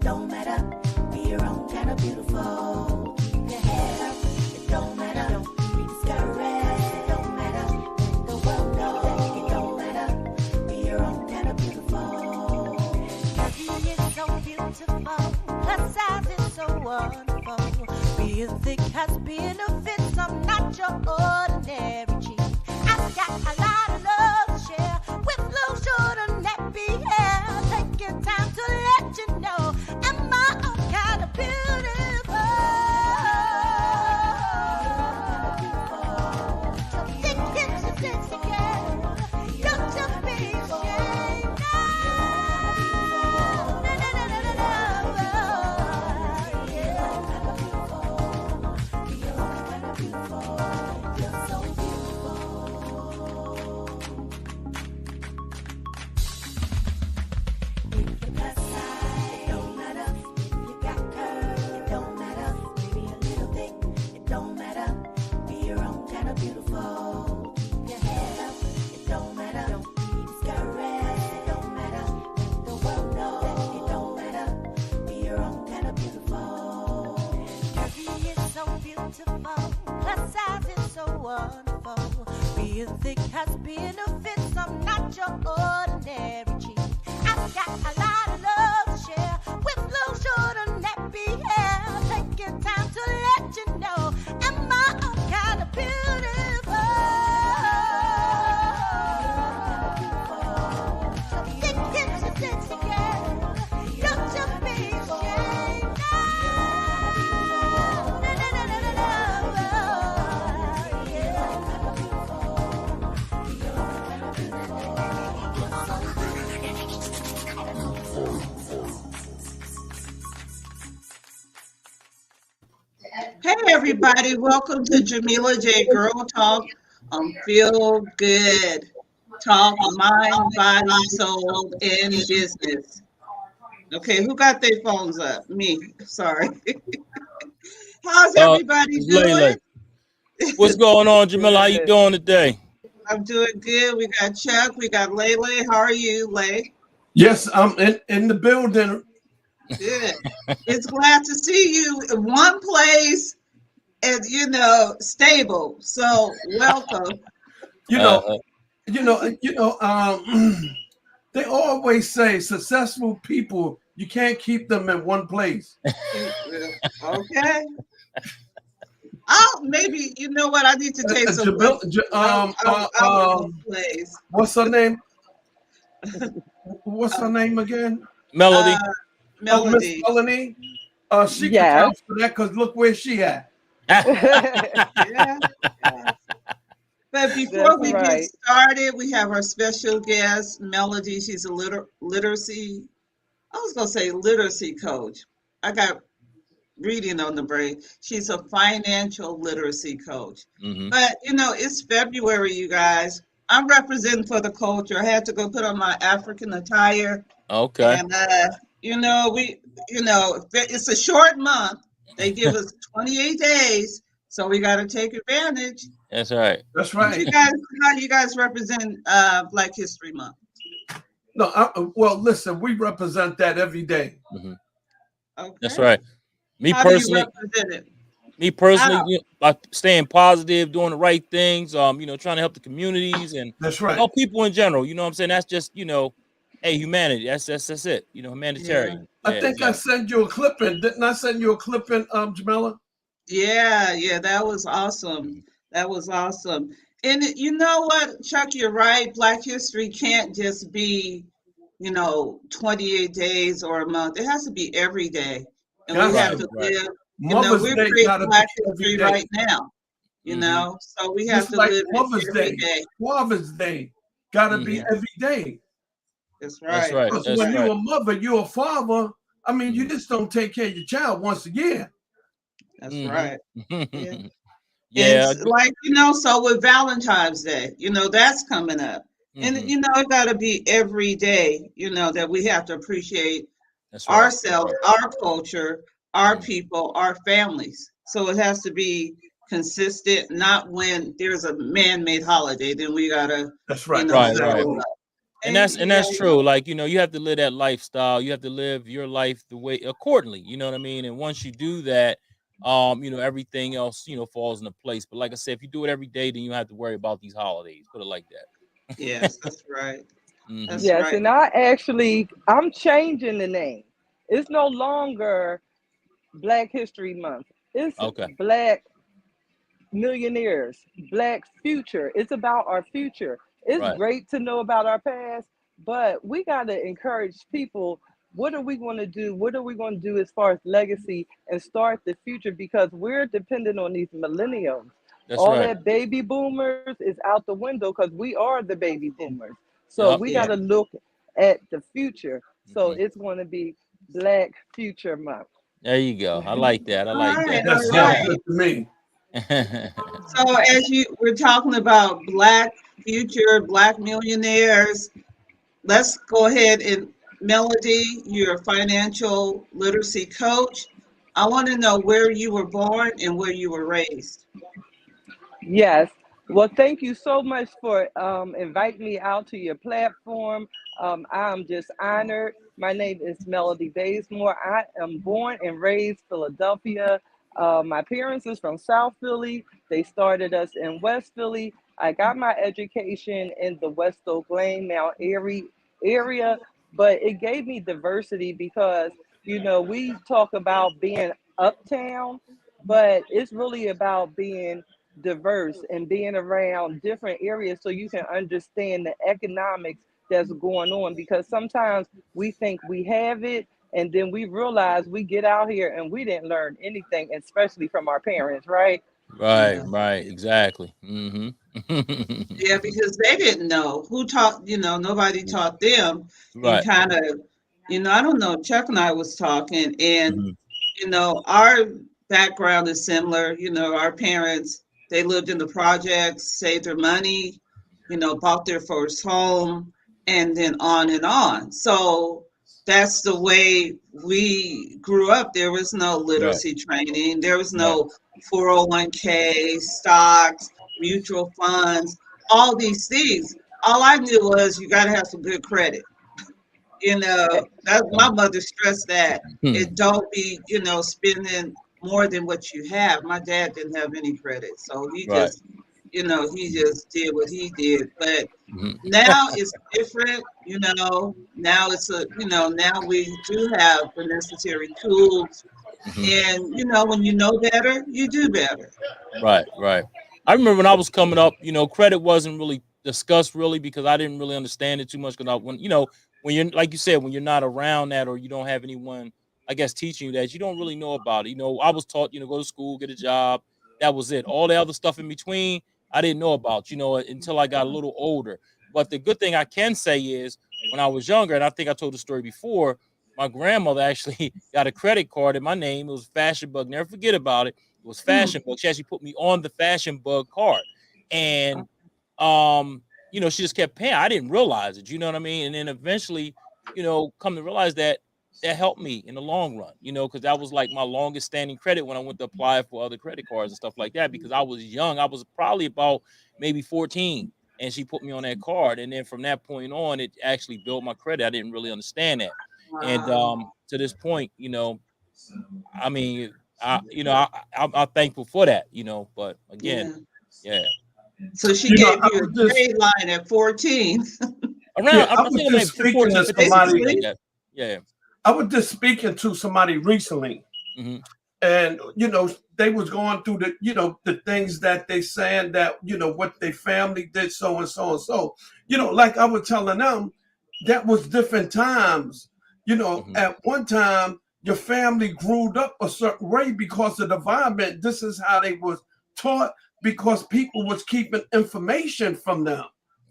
don't matter. Be your own kind of beautiful. Keep your head up. It don't matter. Don't be discouraged. It don't matter. Let the world know. It don't matter. Be your own kind of beautiful. Beauty is so beautiful. Plus size is so wonderful. Being thick has benefits. I'm not your ordinary cheek. I've got a lot of love to share with little short and nappy hair. Taking time to let you know I'm my own kind of beautiful. Thick hips and sexy girl. Don't you be ashamed. No, no, no, no, no, no. You're so beautiful. If you're plus size, it don't matter. If you got curves, it don't matter. Maybe a little thick, it don't matter. Be your own kind of beautiful. Keep your head up, it don't matter. Don't be discouraged, it don't matter. Let the world know it don't matter. Be your own kind of beautiful. Curvy is so beautiful. Plus size is so wonderful. Being thick has benefits. I'm not your ordinary cheek. I've got a lot of love to share with little short and nappy hair. Taking time to let you know I'm my own kind of beautiful. Thick hips and sexy girl. Don't you be ashamed. No, no, no, no, no, no. Hey everybody, welcome to Jamila J Girl Talk on Feel Good Talk, mind, body, soul, and business. Okay, who got their phones up? Me, sorry. How's everybody It's doing? Layla. What's going on, Jamila? How you doing today? I'm doing good. We got Chuck, we got Layla. How are you, Lay? Yes, I'm in the building. Good. It's glad to see you in one place and stable. So welcome. You know, they always say successful people, you can't keep them in one place. Okay. Oh, maybe you know what? I need to take some. What's her name? What's her name again? Melody. Melody. Miss Melanie. She can count for that because look where she at. Yeah. But before we get started, we have our special guest, Melody. She's a literacy coach. I got reading on the brain. She's a financial literacy coach. Mm-hmm. But it's February, you guys. I'm representing for the culture. I had to go put on my African attire. Okay. And it's a short month. They give us 28 days, so we got to take advantage. That's right. That's right. How you guys represent Black History Month? No, well, listen, we represent that every day. Mm-hmm. Okay. That's right. Me How personally, do you represent it? By staying positive, doing the right things, trying to help the communities and that's right. help people in general. You know what I'm saying? That's just, humanity. That's it. Humanitarian. Yeah. I think I sent you a clipping. Didn't I send you a clipping, Jamila? Yeah, that was awesome. That was awesome. And you know what, Chuck, you're right. Black history can't just be, 28 days or a month. It has to be every day. And we have to live, we're creating Black history right now, so we have to live every day. Father's Day gotta be every day. That's right. Because when you're a mother, you're a father. I mean, you just don't take care of your child once a year. That's right. Yeah. Yeah. It's like, so with Valentine's Day, that's coming up. And, it got to be every day, that we have to appreciate ourselves, our culture, our people, our families. So it has to be consistent, not when there's a man-made holiday, then we got to, that's right. Right. And Yeah, that's true. Like, you have to live that lifestyle. You have to live your life the way accordingly. You know what I mean? And once you do that, everything else, falls into place. But like I said, if you do it every day, then you don't have to worry about these holidays. Put it like that. yes, that's right. Hmm. That's Yes, right. and I'm changing the name. It's no longer Black History Month. It's Okay. Black Millionaires, Black Future. It's about our future. It's Right. great to know about our past, but we got to encourage people. What are we going to do? What are we going to do as far as legacy and start the future? Because we're dependent on these millennials. That's All right. that baby boomers is out the window because we are the baby boomers. So Yep. we got Yeah. to look at the future. So Hmm. it's going to be Black Future Month. There you go. I like that. I All like right, that. That all sounds right. good to me. So as we're talking about Black future, Black millionaires, let's go ahead and Melody, you're a financial literacy coach. I want to know where you were born and where you were raised. Yes. Well, thank you so much for inviting me out to your platform. I'm just honored. My name is Melody Baysmore. I am born and raised Philadelphia. My parents is from South Philly. They started us in West Philly. I got my education in the West Oak Lane, Mount Airy area, but it gave me diversity because, we talk about being uptown, but it's really about being diverse and being around different areas so you can understand the economics that's going on, because sometimes we think we have it and then we realize we get out here and we didn't learn anything, especially from our parents, right? Right. Yeah. Right. Exactly. Hmm. Yeah, because they didn't know who taught, nobody taught them. And Right. kind of, I don't know, Chuck and I was talking, and Hmm. our background is similar. Our parents, they lived in the projects, saved their money, bought their first home, and then on and on. So that's the way we grew up. There was no Right. literacy training, there was Right. no 401k, stocks, mutual funds, all these things. All I knew was you got to have some good credit. That my mother stressed that Hmm. it don't be, spending more than what you have. My dad didn't have any credit, so Right. he just did what he did. But Hmm. now it's different, Now now we do have the necessary tools, Hmm. and when you know better, you do better. Right, right. I remember when I was coming up, credit wasn't really discussed really because I didn't really understand it too much. Because when you're like you said, when you're not around that or you don't have anyone, I guess, teaching you that, you don't really know about it. I was taught, go to school, get a job. That was it. All the other stuff in between, I didn't know about, until I got a little older. But the good thing I can say is when I was younger, and I think I told the story before, my grandmother actually got a credit card in my name. It was Fashion Bug. Never forget about it. It was Hmm. Fashion Bug. She actually put me on the Fashion Bug card. And she just kept paying. I didn't realize it, you know what I mean? And then eventually, come to realize that helped me in the long run, because that was like my longest standing credit when I went to apply for other credit cards and stuff like that, because I was young. I was probably about maybe 14. And she put me on that card. And then from that point on, it actually built my credit. I didn't really understand that. And Wow. to this point, I mean, I'm thankful for that, but again, Yeah. yeah. So she gave I you was a just trade line at 14. Around, yeah, I I was think I'm just like speaking 14, to 15, something somebody. like Seriously? that. Yeah. I was just speaking to somebody recently, Hmm. and they was going through the things that they saying that what their family did, so and so and so. Like I was telling them, that was different times. Hmm. At one time your family grew up a certain way because of the environment. This is how they was taught because people was keeping information from them.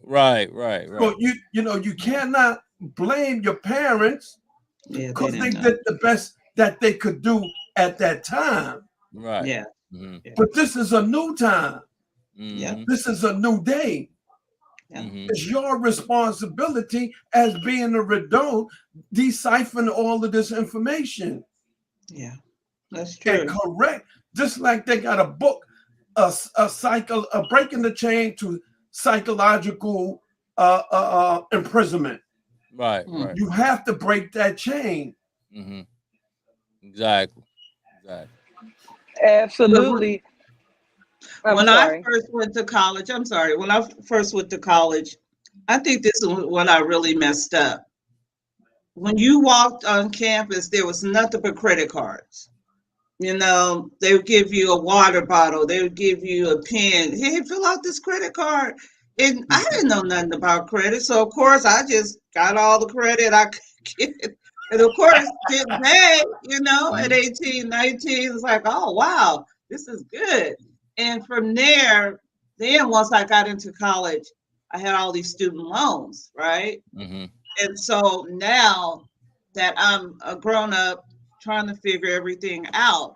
Right, right, right, So you cannot blame your parents Yeah, they because they didn't know. did the best that they could do at that time. right. Yeah, Hmm. yeah, But this is a new time. yeah, Hmm. This is a new day. yeah, Hmm. It's your responsibility as being a adult, deciphering all of this information yeah. That's and true. correct. Just like they got a book, a cycle, a breaking the chain to psychological imprisonment. Right. Mm. Right. You have to break that chain. Mm-hmm. Exactly. Exactly. But Absolutely. I'm when I sorry. first went to college, I'm sorry, when I first went to college, I think this is when I really messed up. When you walked on campus, there was nothing but credit cards. You know, they would give you a water bottle, they would give you a pen. Hey, fill out this credit card. And I didn't know nothing about credit. So, of course, I just got all the credit I could get. And, of course, didn't pay, you know, at 18, 19. It's like, oh, wow, this is good. And from there, then once I got into college, I had all these student loans, right? Mm-hmm. And so now that I'm a grown up trying to figure everything out,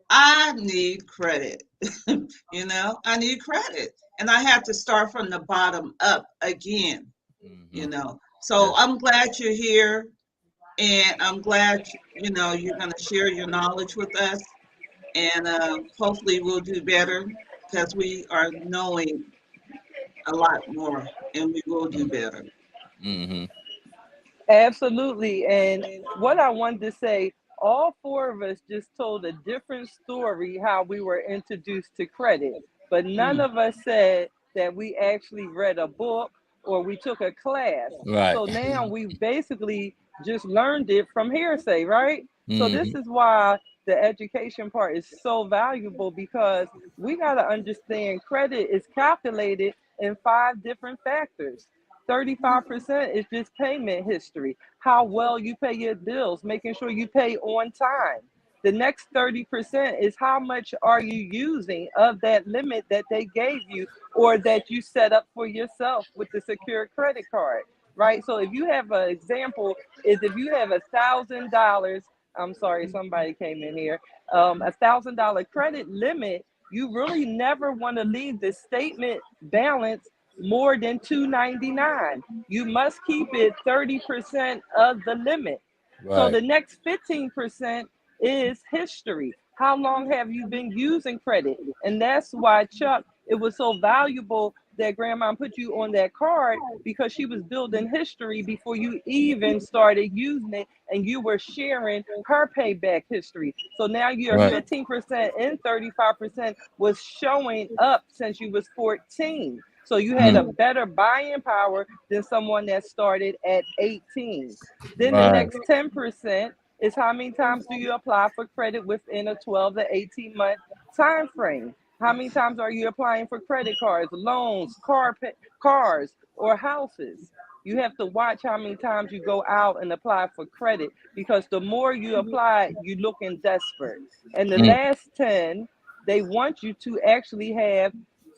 I need credit. You know, I need credit. And I have to start from the bottom up again, Mm-hmm. you know. So Yes. I'm glad you're here. And I'm glad, you know, you're going to share your knowledge with us. And hopefully we'll do better because we are knowing a lot more and we will do better. Mm-hmm. Absolutely. And what I wanted to say, all four of us just told a different story how we were introduced to credit, but none Mm. of us said that we actually read a book or we took a class. Right. So now we basically just learned it from hearsay, right? So Mm-hmm. this is why the education part is so valuable because we got to understand credit is calculated in five different factors. 35% is just payment history, how well you pay your bills, making sure you pay on time. The next 30% is how much are you using of that limit that they gave you or that you set up for yourself with the secure credit card, right? So if you have an example, is if you have $1,000, I'm sorry, somebody came in here, $1,000 credit limit, you really never want to leave the statement balance more than 299. You must keep it 30% of the limit. So Right. the next 15% is history. How long have you been using credit? And that's why, Chuck, it was so valuable that grandma put you on that card because she was building history before you even started using it and you were sharing her payback history. So now you're Right. 15% and 35% was showing up since you was 14. So you had a Mm. better buying power than someone that started at 18. Then the Right. next 10% is how many times do you apply for credit within a 12 to 18-month time frame? How many times are you applying for credit cards, loans, cars, or houses? You have to watch how many times you go out and apply for credit because the more you apply, you looking desperate. And the Mm. last 10, they want you to actually have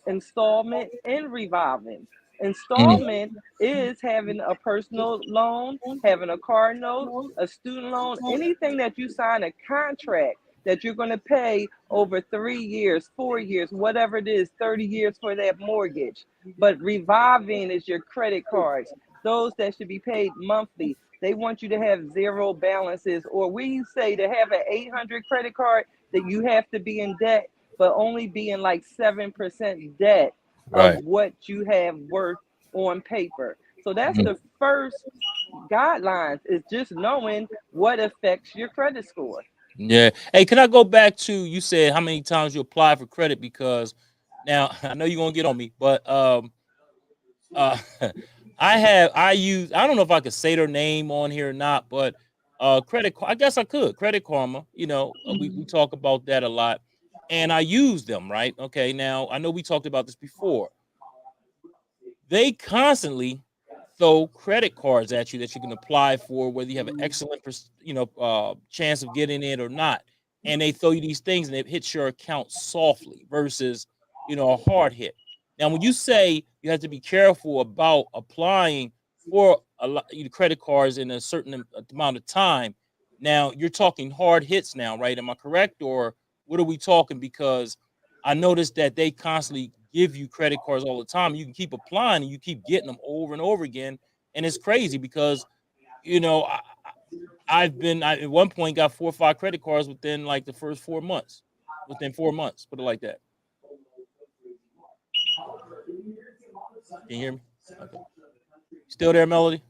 installment and revolving. Mm. Installment is having a personal loan, having a car note, a student loan, anything that you sign a contract that you're going to pay over 3 years, 4 years, whatever it is, 30 years for that mortgage. But revolving is your credit cards, those that should be paid monthly. They want you to have zero balances, or we say to have an 800 credit card that you have to be in debt but only being like 7% debt of Right. what you have worth on paper. So that's Mm. the first guidelines is just knowing what affects your credit score. Yeah. Hey, can I go back to you said how many times you apply for credit? Because now I know you're gonna get on me, but uh I use I don't know if I could say their name on here or not, but I guess I could. Credit Karma, we talk about that a lot. And I use them, right? Okay, now I know we talked about this before. They constantly throw credit cards at you that you can apply for, whether you have an excellent, chance of getting it or not. And they throw you these things, and it hits your account softly versus, a hard hit. Now, when you say you have to be careful about applying for a lot credit cards in a certain amount of time, now you're talking hard hits now, right? Am I correct, or what are we talking? Because I noticed that they constantly give you credit cards all the time. You can keep applying and you keep getting them over and over again. And it's crazy because, you know, I, I at one point got 4 or 5 credit cards within like the first 4 months, within 4 months, put it like that. Can you hear me? Okay. Still there, Melody?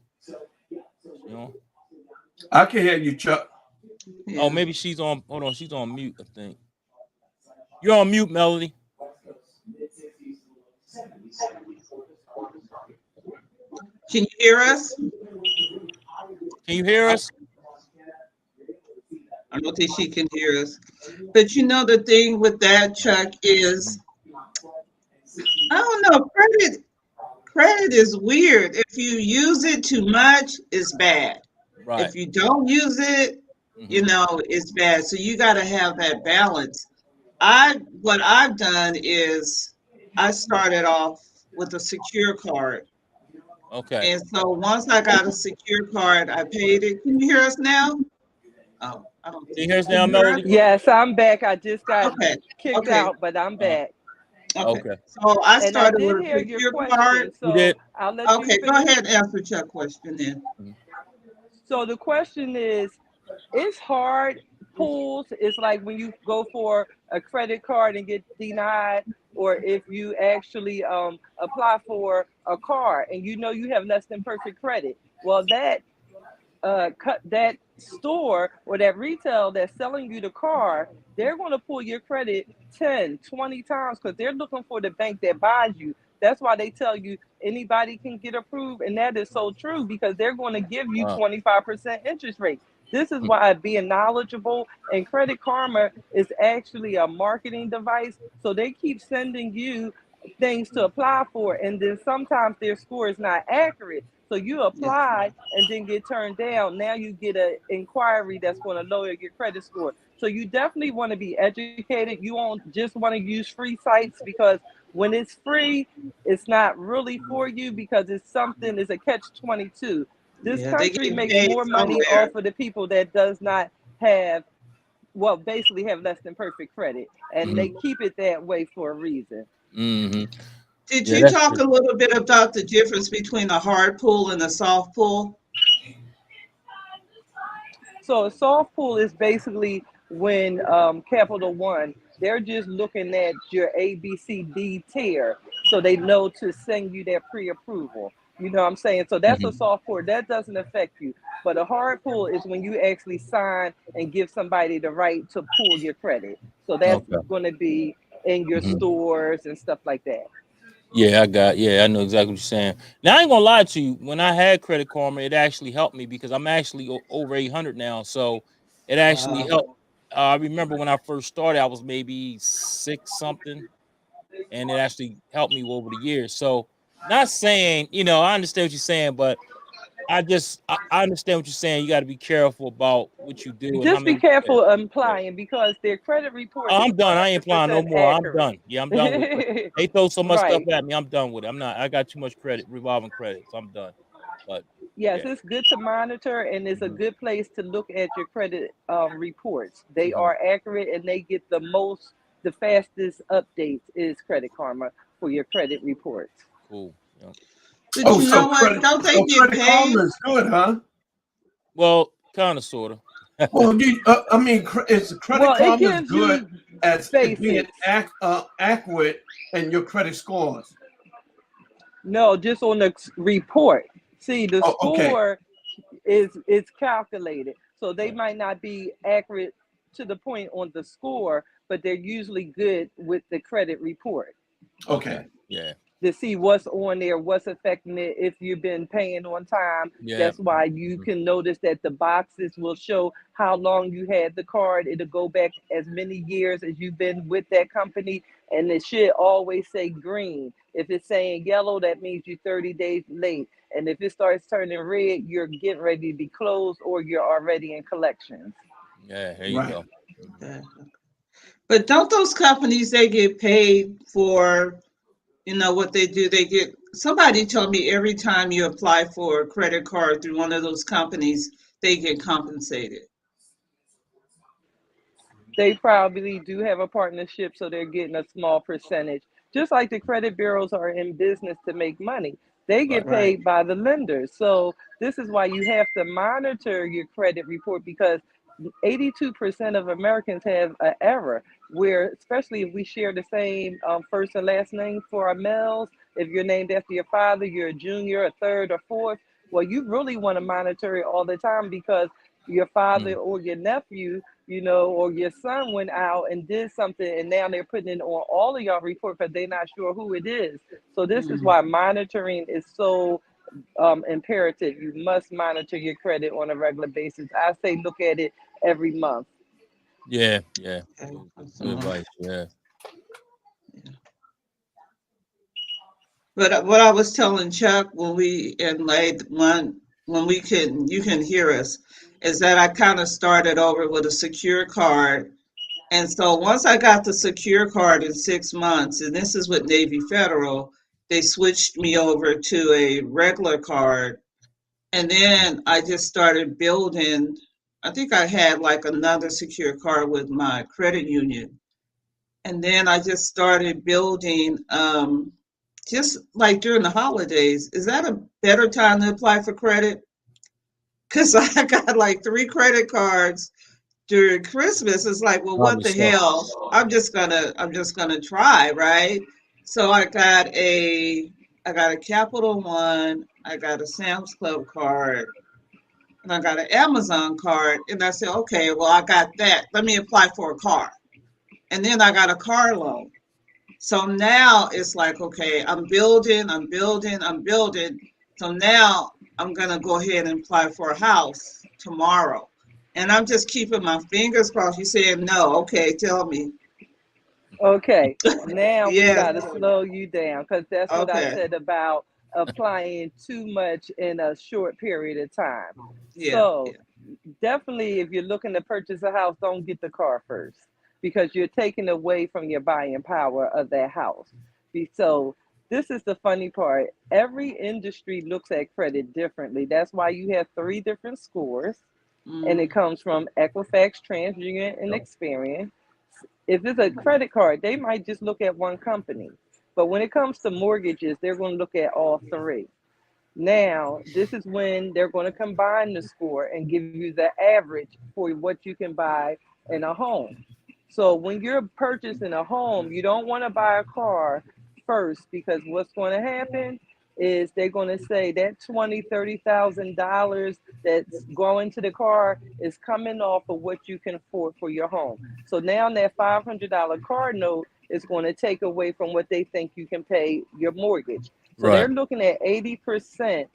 You know? I can hear you, Chuck. Yeah. Oh, maybe she's on. Hold on, she's on mute. I think you're on mute, Melody. Can you hear us? Can you hear us? I don't think she can hear us. But you know the thing with that, Chuck, is I don't know. Credit is weird. If you use it too much, it's bad. Right. If you don't use it, Mm-hmm. it's bad. So you got to have that balance. What I've done is I started off with a secure card. Okay. And so once I got a secure card, I paid it. Can you hear us now? Oh, I don't Can think. you hear us Can now, you hear us? Melody? Yes, I'm back. I just got Okay. kicked Okay. out, but I'm Uh, back. Okay. okay. So I And I started did with hear a your secure card. question, You so did. I'll let you Okay, go finish. ahead and answer Chuck's question then. Mhm. So the question is, it's hard pulls. It's like when you go for a credit card and get denied, or if you actually apply for a car and you know you have less than perfect credit. Well, cut that store or that retail that's selling you the car, they're going to pull your credit 10, 20 times because they're looking for the bank that buys you. That's why they tell you anybody can get approved. And that is so true because they're going to give you Uh, 25% interest rate. This is mm, why being knowledgeable and Credit Karma is actually a marketing device. So they keep sending you things to apply for, and then sometimes their score is not accurate. So you Yeah. apply and then get turned down. Now you get an inquiry that's going to lower your credit score. So you definitely want to be educated. You won't just want to use free sites because when it's free, it's not really for you because it's a catch 22. This Yeah, they country get makes paid more money somewhere. off of the people that does not have, well, basically have less than perfect credit, and they mm-hmm. keep it that way for a reason. Mm-hmm. Did Yeah, you that's talk true. a little bit about the difference between a hard pull and a soft pull? So a soft pull is basically when Capital One, they're just looking at your ABCD tier, so they know to send you their pre-approval. You know what I'm saying? So that's a Mm-hmm. soft pull. That doesn't affect you. But a hard pull is when you actually sign and give somebody the right to pull your credit. So that's Okay. going to be in your Mm-hmm. stores and stuff like that. Yeah, I know exactly what you're saying. Now I ain't gonna lie to you. When I had Credit Karma, it actually helped me because I'm actually over 800 now. So it actually Wow. helped. I remember when I first started, I was maybe six something, and it actually helped me over the years. So not saying, I understand what you're saying, but I understand what you're saying. You got to be careful about what you do and how Just be many. Yeah, careful yeah. applying because their credit Oh, reports is I'm done. I ain't applying no 100% more. I'm accurate. done. Yeah, I'm done with it. They throw so much stuff Right. at me. I'm done with it. I'm not. I got too much credit, revolving credit, so I'm done. But Yes, yeah. it's good to monitor and it's a Hmm. good place to look at your credit reports. They Hmm. are accurate and they get the fastest updates is Credit Karma for your credit reports. Cool. Yeah. But Oh, you know what? Don't they so get Credit paid? Karma is good, huh? Well, kind of, sort of. Well, I mean, is Credit Well, it Karma is gives good you as it being basics. accurate in your credit scores? No, just on the report. See, the Oh, okay, score is calculated. So they Right. might not be accurate to the point on the score, but they're usually good with the credit report Okay. okay, Yeah. to see what's on there, what's affecting it. If you've been paying on time, Yeah. that's why you Mhm. can notice that the boxes will show how long you had the card. It'll go back as many years as you've been with that company, and it should always say green. If it's saying yellow, that means you're 30 days late. And if it starts turning red, you're getting ready to be closed or you're already in collections. Yeah. There you right. go. Mhm. Okay. But don't those companies they get paid for, what they do? They get somebody told me every time you apply for a credit card through one of those companies, they get compensated. They probably do have a partnership, so they're getting a small percentage. Just like the credit bureaus are in business to make money, they Right. get Right. paid by the lenders. So this is why you have to monitor your credit report because 82% of Americans have an error. Where, especially if we share the same first and last name for our mails, If you're named after your father, you're a junior, a third, or fourth. Well, you really want to monitor it all the time because your father Mm. or your nephew, or your son went out and did something, and now they're putting it on all of y'all report because they're not sure who it is. So this is Mm. why monitoring is so imperative. You must monitor your credit on a regular basis. I say look at it every month. Yeah, yeah. Okay. Good Awesome. advice. Yeah. But what I was telling Chuck when we in late when we can you can hear us is that I kind of started over with a secure card. And so once I got the secure card in 6 months, and this is with Navy Federal, they switched me over to a regular card. And then I just started building. I think I had like another secure card with my credit union. And then I just started building, just like during the holidays. Is that a better time to apply for credit? Because I got like 3 credit cards during Christmas. It's like, well, what Probably the so. hell? I'm just gonna try, right? So I got a Capital One, I got a Sam's Club card, and I got an Amazon card. And I said, okay, well, I got that. Let me apply for a car. And then I got a car loan. So now it's like, okay, I'm building, I'm building, I'm building. So now I'm going to go ahead and apply for a house tomorrow. And I'm just keeping my fingers crossed. You said no. Okay, tell me. Okay, now we Yes. got to slow you down because that's what I Okay. said about applying too much in a short period of time. Yeah. So Yeah. definitely, if you're looking to purchase a house, don't get the car first because you're taking away from your buying power of that house. So this is the funny part. Every industry looks at credit differently. That's why you have three different scores, and it Mm, comes from Equifax, TransUnion, and Experian. If it's a credit card, they might just look at one company. But when it comes to mortgages, they're going to look at all three. Now, this is when they're going to combine the score and give you the average for what you can buy in a home. So when you're purchasing a home, you don't want to buy a car first because what's going to happen is they're going to say that $20,000, $30,000 that's going to the car is coming off of what you can afford for your home. So now that $500 car note is going to take away from what they think you can pay your mortgage. So they're Right. looking at 80%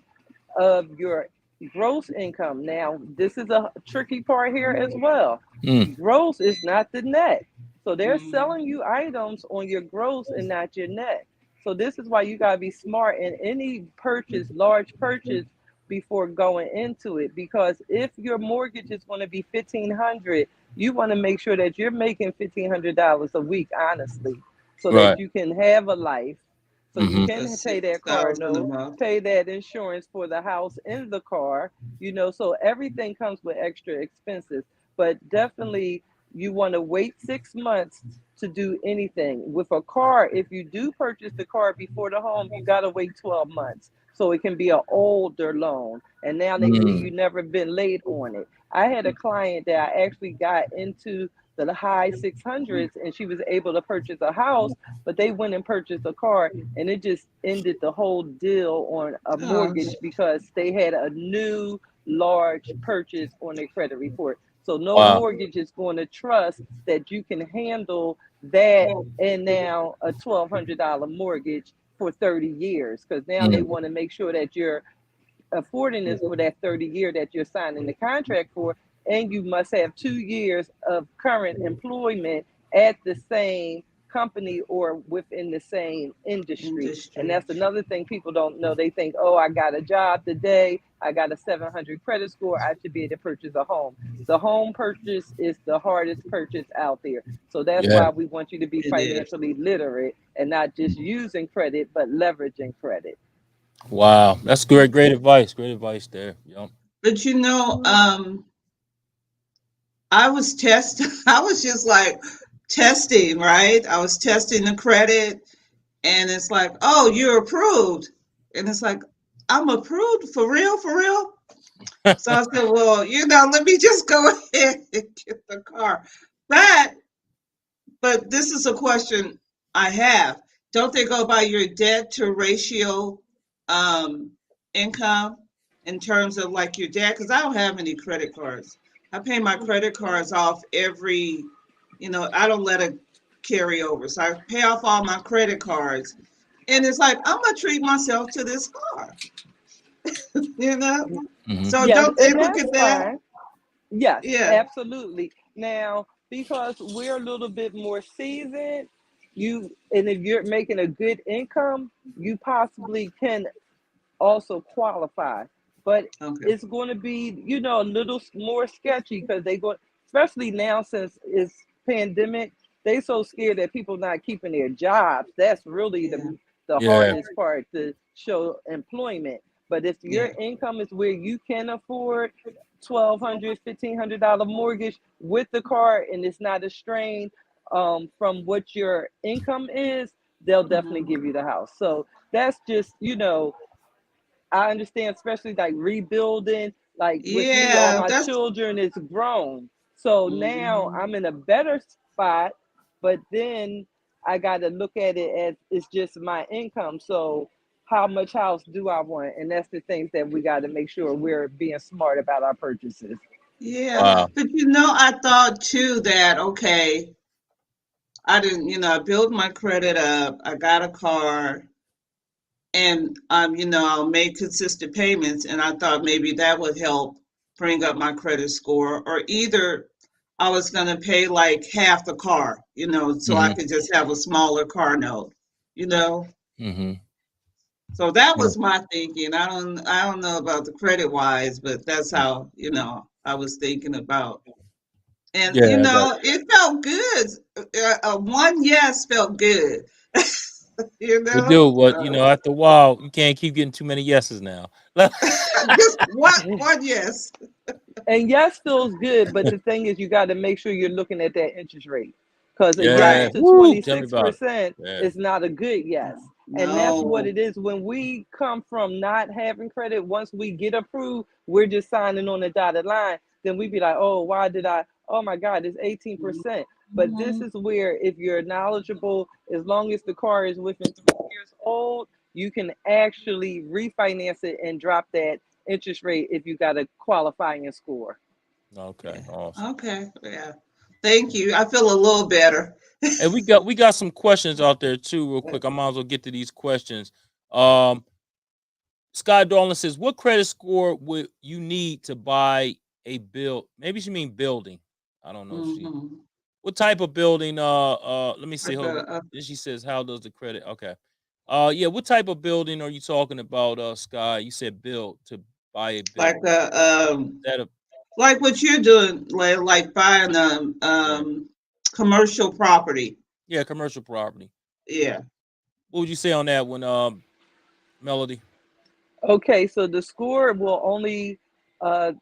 of your gross income. Now, this is a tricky part here as well. Mm. Gross is not the net. So they're mm, selling you items on your gross and not your net. So this is why you got to be smart in any purchase, large purchase before going into it because if your mortgage is going to be 1500, you want to make sure that you're making $1500 a week honestly so that Right. you can have a life, so you Mm-hmm. can that's pay six that car thousand a note, month. pay that insurance for the house and the car, so everything comes with extra expenses. But definitely, you want to wait 6 months to do anything. With a car, if you do purchase the car before the home, you got to wait 12 months. So it can be an older loan. And now they see Mm. you never been late on it. I had a client that I actually got into the high 600s and she was able to purchase a house, but they went and purchased a car and it just ended the whole deal on a Gosh. mortgage because they had a new large purchase on their credit report. So no Wow. mortgage is going to trust that you can handle that and now a $1,200 mortgage for 30 years because now they Mm. want to make sure that you're affording this for that 30-year that you're signing the contract for, and you must have 2 years of current employment at the same company or within the same industry. And Industry. that's another thing people don't know. They think, oh, I got a job today, I got a 700 credit score, I should be able to purchase a home. The home purchase is the hardest purchase out there. So that's Yeah. why we want you to be It is. financially literate and not just using credit, but leveraging credit. Wow. That's great. Great advice. Great advice there. Yep. But I was I was just like testing, right? I was testing the credit and it's like, oh, you're approved. And it's like, I'm approved for real. So I said, well, let me just go ahead and get the car. But but this is a question I have. don't they go by your debt to ratio um, income in terms of like your debt? Because I don't have any credit cards. I pay my credit cards off every, I don't let it carry over. So I pay off all my credit cards. And it's like, I'm going to treat myself to this car, you know? Hmm. So Yes, don't they and look that's at that? fine. Yes, Yeah. absolutely. Now, because we're a little bit more seasoned, and if you're making a good income, you possibly can also qualify. But Okay. it's going to be, a little more sketchy because they go, especially now since it's pandemic, they so scared that people not keeping their jobs. That's really Yeah. the Yeah. hardest part to show employment. But if your Yeah. income is where you can afford $1,200, $1,500 mortgage with the car, and it's not a strain from what your income is, they'll definitely Mhm. give you the house. So that's just, I understand, especially like rebuilding. Like with me, all Yeah. my That's. children is grown. So now Mhm. I'm in a better spot, but then I got to look at it as it's just my income. So how much house do I want? And that's the things that we got to make sure we're being smart about our purchases. Yeah. Wow. But I thought too that, okay, I didn't, I built my credit up. I got a car and I'll make consistent payments, and I thought maybe that would help bring up my credit score, or either I was going to pay like half the car, so I Hmm. could just have a smaller car note, you know. Hmm. So that Yeah. was my thinking. I don't know about the credit wise, but that's how, I was thinking about. And Yeah, I got it felt good. One yes felt good, you we know. do, but So after a while, you can't keep getting too many yeses now. just one yes. And yes feels good, but the thing is, you got to make sure you're looking at that interest rate, because a yes Yeah. Right. to Woo. Tell me about it. 26% Yeah. is not a good yes. And that's what No. it is when we come from not having credit. Once we get approved, we're just signing on the dotted line. Then we be like, oh, why did I? Oh my God, it's 18%. But this Mhm. is where, if you're knowledgeable, as long as the car is within 3 years old, you can actually refinance it and drop that interest rate if you got a qualifying score. Okay. Yeah. Awesome. Okay. Yeah. Thank you. I feel a little better. And we got some questions out there too, real quick. I might as well get to these questions. Um, Sky Darling says, "What credit score would you need to buy a build? Maybe she mean building. I don't know if she. Hmm. What type of building? Let me see. Like Then she says, "How does the credit?" Okay. Yeah. What type of building are you talking about, Sky? You said build to buy a like building. a That a like what you're doing, like buying a yeah, commercial property. yeah, commercial property. Yeah. What would you say on that one, Melody? Okay, so the score will only uh,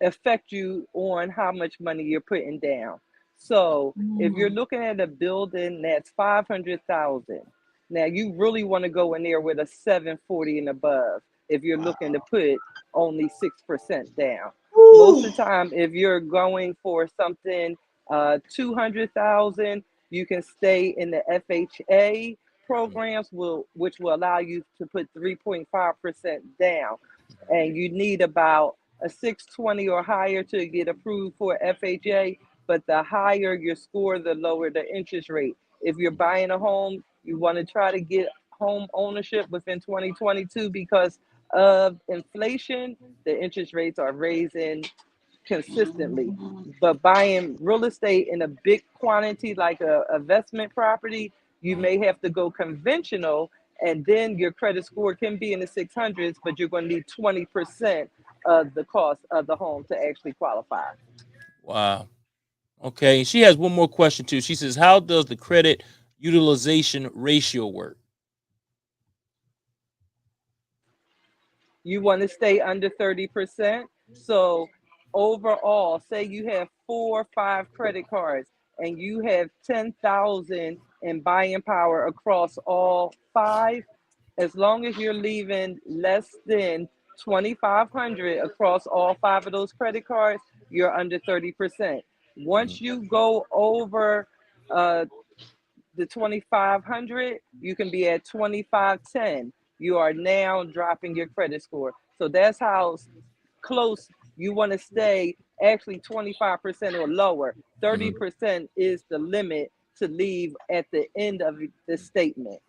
affect you on how much money you're putting down. So if you're Mm. looking at a building that's 500,000, now you really want to go in there with a 740 and above. If you're looking to Wow. put only 6% down, most Woo. of the time, if you're going for something 200,000, you can stay in the FHA Mm-hmm. programs, which will allow you to put 3.5% down, and you need about a 620 or higher to get approved for FHA. But the higher your score, the lower the interest rate. If you're buying a home, you want to try to get home ownership within 2022 because of inflation. The interest rates are raising consistently. Mhm. But buying real estate in a big quantity, like a investment property, you may have to go conventional, and then your credit score can be in the 600s, but you're going to need 20% of the cost of the home to actually qualify. Wow. Okay. And she has one more question too. She says, "How does the credit utilization ratio work?" You want to stay under 30%. So overall, say you have 4 or 5 credit cards and you have 10,000 in buying power across all 5, as long as you're leaving less than 2,500 across all 5 of those credit cards, you're under 30%. Mhm. Once you go over uh, the 2,500, you can be at 2,510. You are now dropping your credit score. So that's how close you want to stay, actually 25% or lower. 30% is the limit to leave at the end of the statement.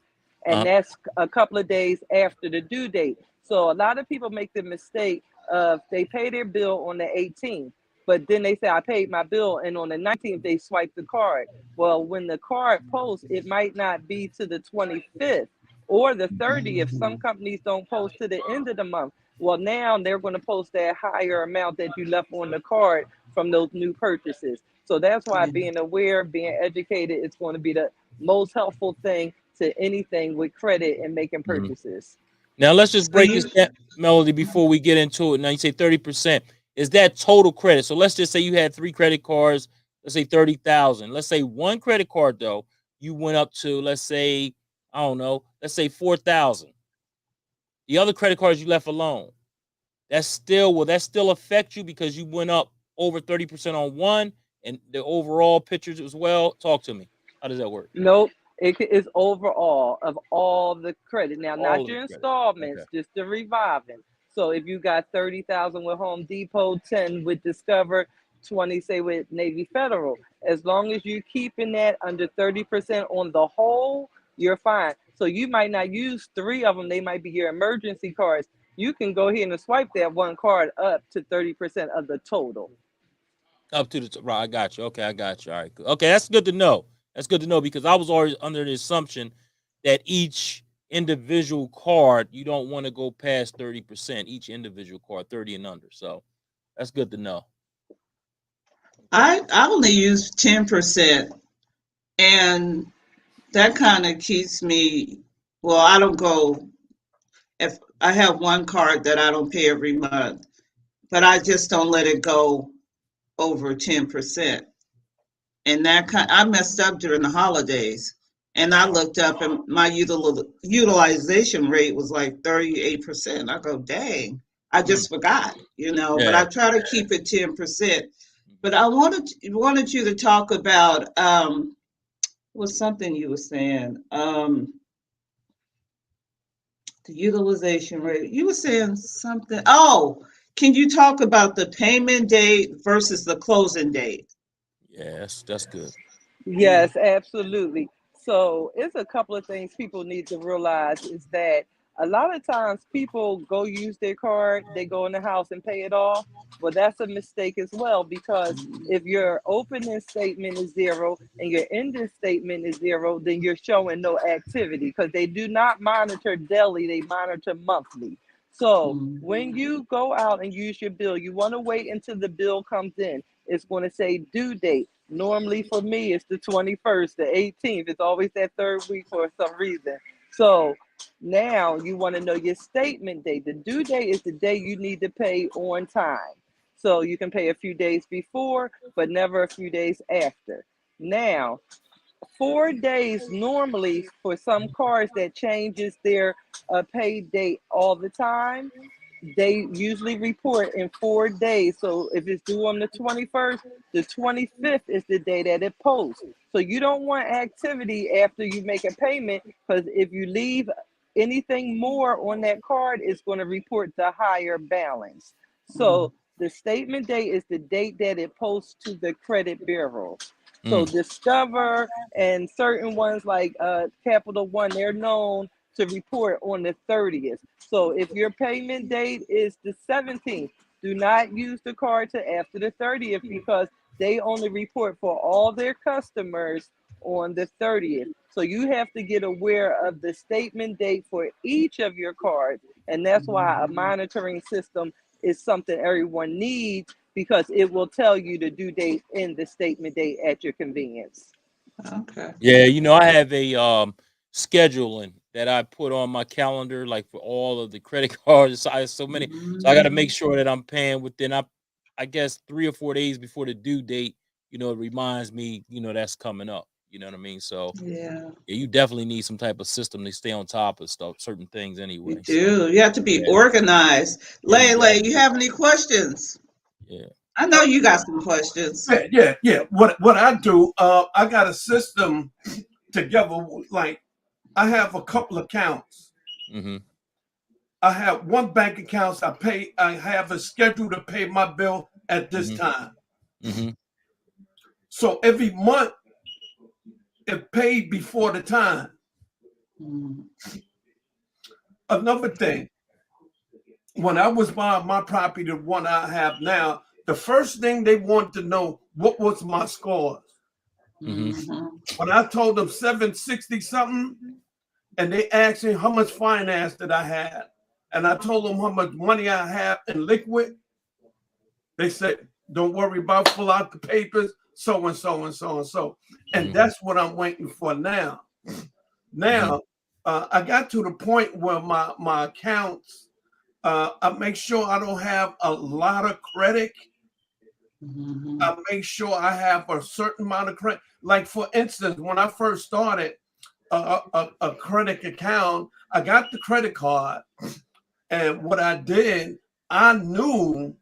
And that's a couple of days after the due date. So a lot of people make the mistake of they pay their bill on the 18th, but then they say, I paid my bill, and on the 19th, they swipe the card. Well, when the card posts, it might not be to the 25th or the 30th. Some companies don't post to the end of the month. Well, now they're going to post that higher amount that you left on the card from those new purchases. So that's why being aware, being educated is going to be the most helpful thing to anything with credit and making purchases. Now let's just So break you, this down, Melody, before we get into it. Now you say 30%. Is that total credit? So let's just say you had 3 credit cards, let's say 30,000. Let's say one credit card though, you went up to, let's say, I don't know, let's say 4,000. The other credit cards you left alone. Will that still affect you because you went up over 30% on one and the overall pictures as well? Talk to me. How does that work? Nope. It is overall of all the credit. Now, All not of the your credit. installments, Okay. just the revolving. So if you got 30,000 with Home Depot, 10 with Discover, 20 say with Navy Federal, as long as you're keeping that under 30% on the whole, you're fine. So you might not use 3 of them. They might be your emergency cards. You can go ahead and swipe that one card up to 30% of the total. Up to the right. I got you. Okay, I got you. All right. Okay, that's good to know. That's good to know because I was always under the assumption that each individual card you don't want to go past 30%. Each individual card, 30 and under. So that's good to know. I only use 10%, and that kind of keeps me. Well, I don't go if I have one card that I don't pay every month, but I just don't let it go over 10%. And I messed up during the holidays, and I looked up, and my utilization rate was like 38%. I go, dang, I just forgot, But Yeah. I try to keep it 10%. But I wanted you to talk about was something you were saying. The utilization rate. You were saying something. Oh, can you talk about the payment date versus the closing date? Yeah, that's good. Yeah. Yes, absolutely. So it's a couple of things people need to realize is that a lot of times people go use their card, they go in the house and pay it off. Well, that's a mistake as well because if your opening statement is 0 and your ending statement is 0, then you're showing no activity because they do not monitor daily, they monitor monthly. So when you go out and use your bill, you want to wait until the bill comes in. It's going to say due date. Normally for me, it's the 21st, the 18th. It's always that third week for some reason. So now you want to know your statement date. The due date is the day you need to pay on time. So you can pay a few days before, but never a few days after. Now, 4 days normally for some cards that changes their pay date all the time, they usually report in 4 days. So if it's due on the 21st, the 25th is the day that it posts. So you don't want activity after you make a payment because if you leave anything more on that card, it's going to report the higher balance. So the statement date is the date that it posts to the credit bureau. So Discover and certain ones like Capital One, they're known to report on the 30th. So if your payment date is the 17th, do not use the card to after the 30th because they only report for all their customers on the 30th. So you have to get aware of the statement date for each of your cards. And that's why a monitoring system is something everyone needs because it will tell you the due date and the statement date at your convenience. Okay. Yeah, I have a scheduling that I put on my calendar, like for all of the credit cards. I have so many, so I got to make sure that I'm paying within I guess 3 or 4 days before the due date. It reminds me, that's coming up. You know what I mean? So Yeah, yeah, you definitely need some type of system to stay on top of certain things you anyway. So do. You have to be yeah, organized. yeah, Lele, you exactly. have any questions? Yeah. I know you got some questions. Yeah. What I do, I got a system together. Like I have a couple accounts. Mm-hmm. I have one bank account. I have a schedule to pay my bill at this time. Mm-hmm. So every month it paid before the time. Mhm. Another thing, when I was buying my property, the one I have now, the first thing they wanted to know what was my scores. Mm-hmm. Mhm. When I told them 760 something, and they asked me how much finance did I have, and I told them how much money I have in liquid, they said, "Don't worry about fill out the papers, so and so and so and so." And that's what I'm waiting for now. Now, I got to the point where my accounts, I make sure I don't have a lot of credit. Mhm. I make sure I have a certain amount of credit. Like for instance, when I first started a credit account, I got the credit card, and what I did, I knew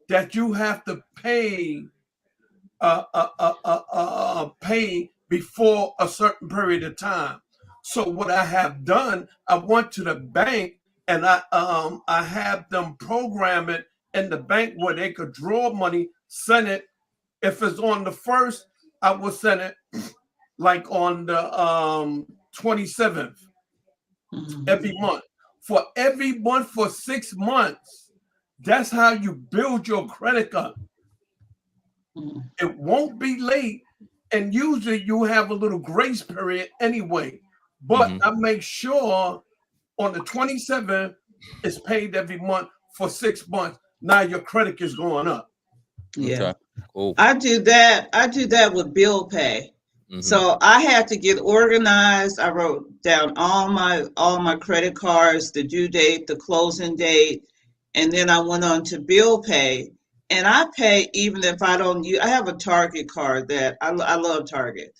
that you have to pay before a certain period of time. So what I have done, I went to the bank and I have them program it in the bank where they could draw money, send it. If it's on the first, I will send it like on the 27th every Mhm. month. For every month for 6 months. That's how you build your credit card. Mhm. It won't be late, and usually you have a little grace period anyway. But I make sure on the 27th it's paid every month for 6 months. Now your credit is going up. Yeah. Okay. Cool. I do that. I do that with bill pay. Mm-hmm. So I had to get organized. I wrote down all my credit cards, the due date, the closing date, and then I went on to bill pay. And I pay even if I don't use. I have a Target card that I love Target,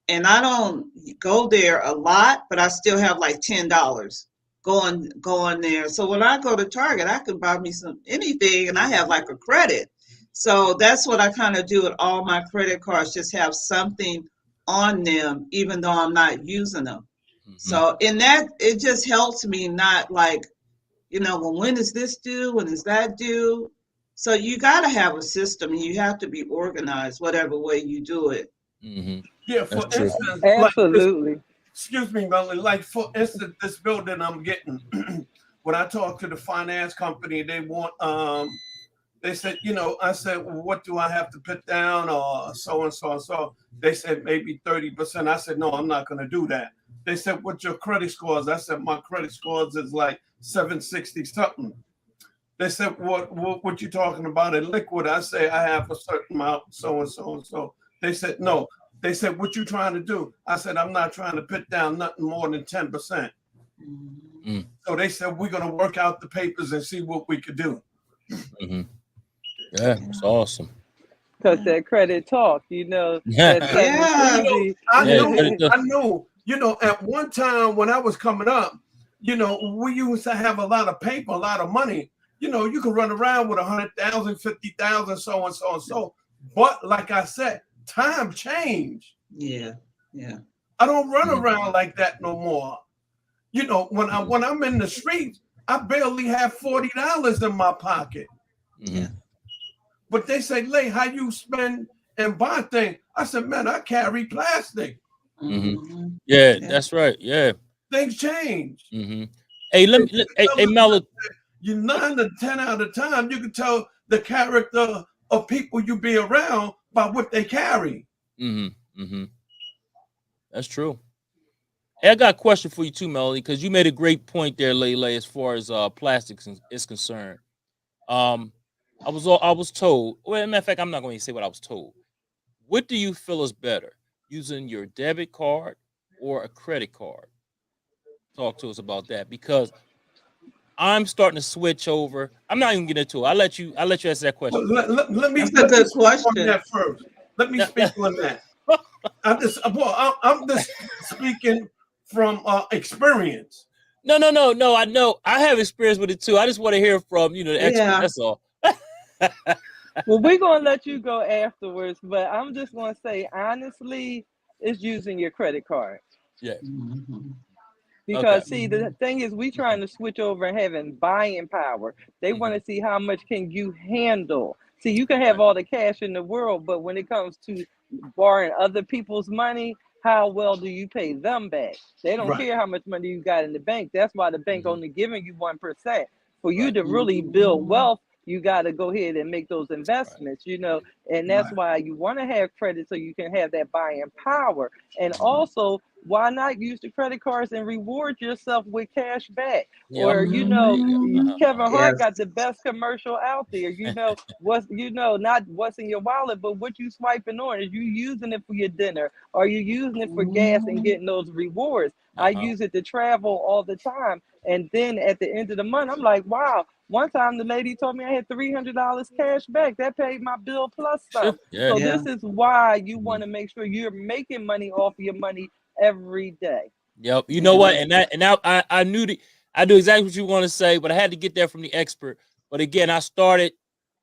and I don't go there a lot, but I still have like $10 going there. So when I go to Target, I can buy me some anything, and I have like a credit. So that's what I kind of do with all my credit cards. Just have something on them, even though I'm not using them. Mm-hmm. So in that, it just helps me not like, well, when is this due? When is that due? So you got to have a system, and you have to be organized, whatever way you do it. Mm-hmm. Yeah, That's for true. instance, like this, Absolutely. excuse me, Melanie, like for instance, this building I'm getting, when I talk to the finance company, they said, I said, well, what do I have to put down or so and so and so? They said maybe 30%. I said, no, I'm not going to do that. They said, what's your credit scores? I said, my credit scores is like 760 something. They said, what you talking about in liquid? I say, I have a certain amount, so and so and so. They said, no. They said, what you trying to do? I said, I'm not trying to put down nothing more than 10%. Mm-hmm. So they said, we're going to work out the papers and see what we could do. Mm-hmm. Yeah, it's awesome. Because that credit talk, that Yeah. $760. I Yeah, knew, credit does. I knew, at one time when I was coming up, we used to have a lot of paper, a lot of money. You could run around with 100,000, 50,000, so and so and so. But like I said, time changed. Yeah. Yeah. I don't run Mm-hmm. around like that no more. When I'm in the streets, I barely have $40 in my pocket. Mm-hmm. Yeah. But they say, Lay, how you spend and buy things? I said, man, I carry plastic. Mm-hmm. Mm-hmm. Yeah, Yeah. that's right. Yeah. Things change. Mm-hmm. Hey, And you can hey, tell hey, them Mel. you 9 to 10 out of time, you can tell the character of people you be around by what they carry. Mm-hmm. Mm-hmm. That's true. Hey, I got a question for you too, Melody, because you made a great point there, Lele, as far as plastics is concerned. Um, I was told. Well, matter of fact, I'm not going to say what I was told. What do you feel is better, using your debit card or a credit card? Talk to us about that, because I'm starting to switch over. I'm not even getting into it. I let you answer that question Well, first. let me That's a good speak on question. that first. Let me No, speak on that. I'm just speaking from experience. no. I know I have experience with it too. I just want to hear from the expert. Yeah. That's all. Well, we're going to let you go afterwards, but I'm just going to say, honestly, is using your credit card. Yeah. Mhm. Because Okay. see, the thing is, we trying to switch over and having buying power. They want to see how much can you handle. See, you can have Right. all the cash in the world, but when it comes to borrowing other people's money, how well do you pay them back? They don't Right. care how much money you got in the bank. That's why the bank Mhm. only giving you 1%. For you Right. to really build wealth, you got to go ahead and make those Right. investments, and that's Right. why you want to have credit so you can have that buying power. And Mhm. also, why not use the credit cards and reward yourself with cash back? Yep. Or, There you go. Kevin Hart Yes. got the best commercial out there. Not what's in your wallet, but what you swiping on. Is you using it for your dinner? Are you using it for gas and getting those rewards? I Uh-huh. use it to travel all the time. And then at the end of the month, I'm like, wow. One time the lady told me I had $300 cash back. That paid my bill plus Sure. some. Yeah. So Yeah. this is why you Mhm. want to make sure you're making money off your money every day. Yep. You know what? Yeah. And I knew exactly what you want to say, but I had to get that from the expert. But again, I started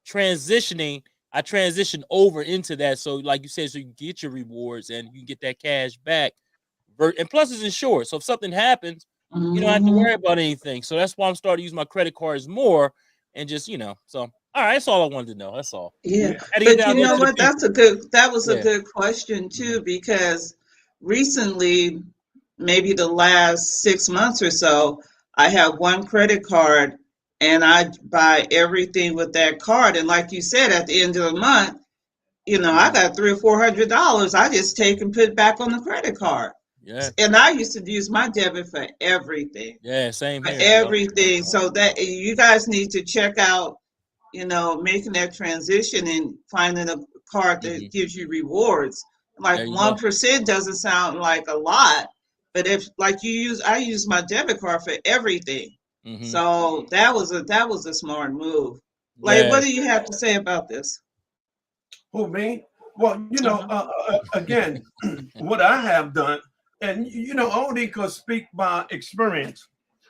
transitioning. I transitioned over into that. So, like you said, so you can get your rewards and you can get that cash back. And plus, it's insured. So if something happens, you don't have to worry Mhm. about anything. So that's why I'm starting to use my credit cards more and just, So, all right, that's all I wanted to know. That's all. Yeah. Yeah. Had to get But you down there know to the what? people. That was a Yeah. good question Mhm. too, because recently, maybe the last 6 months or so, I have one credit card and I buy everything with that card. And like you said, at the end of the month, I Mhm. got $300 or $400. I just take and put back on the credit card. Yeah. And I used to use my debit for everything, Yeah. Same for here. Yep. everything. So that you guys need to check out, making that transition and finding a card that Mhm. gives you rewards. Like There you go. 1% doesn't sound like a lot, but if like I use my debit card for everything. Mhm. So that was a smart move. Like, what Yeah. do you have to say about this? Who, me? Well, Uh-huh. again, what I have done, and only could speak by experience.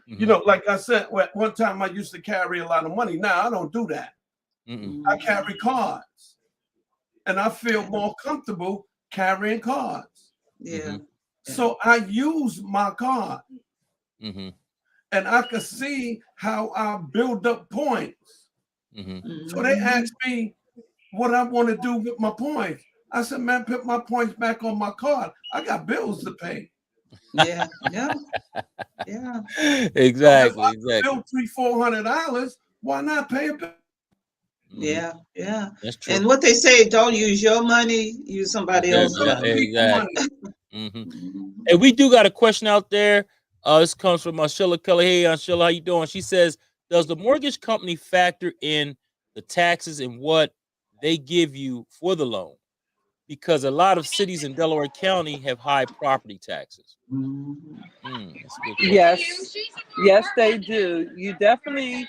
Mhm. Like I said, one time I used to carry a lot of money. Now I don't do that. Mhm. I carry cards, and I feel Yeah, more comfortable carrying cards. yeah, Mhm. yeah. So I use my card, Mhm. and I can see how I build up points. Mhm. So they Mhm. asked me what I want to do with my points. I said, man, put my points back on my card. I got bills to pay. Yeah, yeah, yeah, So if I Exactly. could Exactly. build $300-400, why not pay a bill? Mhm. yeah, yeah. That's true. And what they say, don't use your money, use somebody Use else's other money. people's Exactly. money. Mhm. Mhm. And we do got a question out there. This comes from Sheila Kelly. Hey, Sheila, how you doing? She says, "Does the mortgage company factor in the taxes and what they give you for the loan? Because a lot of cities in Delaware County have high property taxes." Mhm. That's a good question. Yes, yes, they do. You definitely,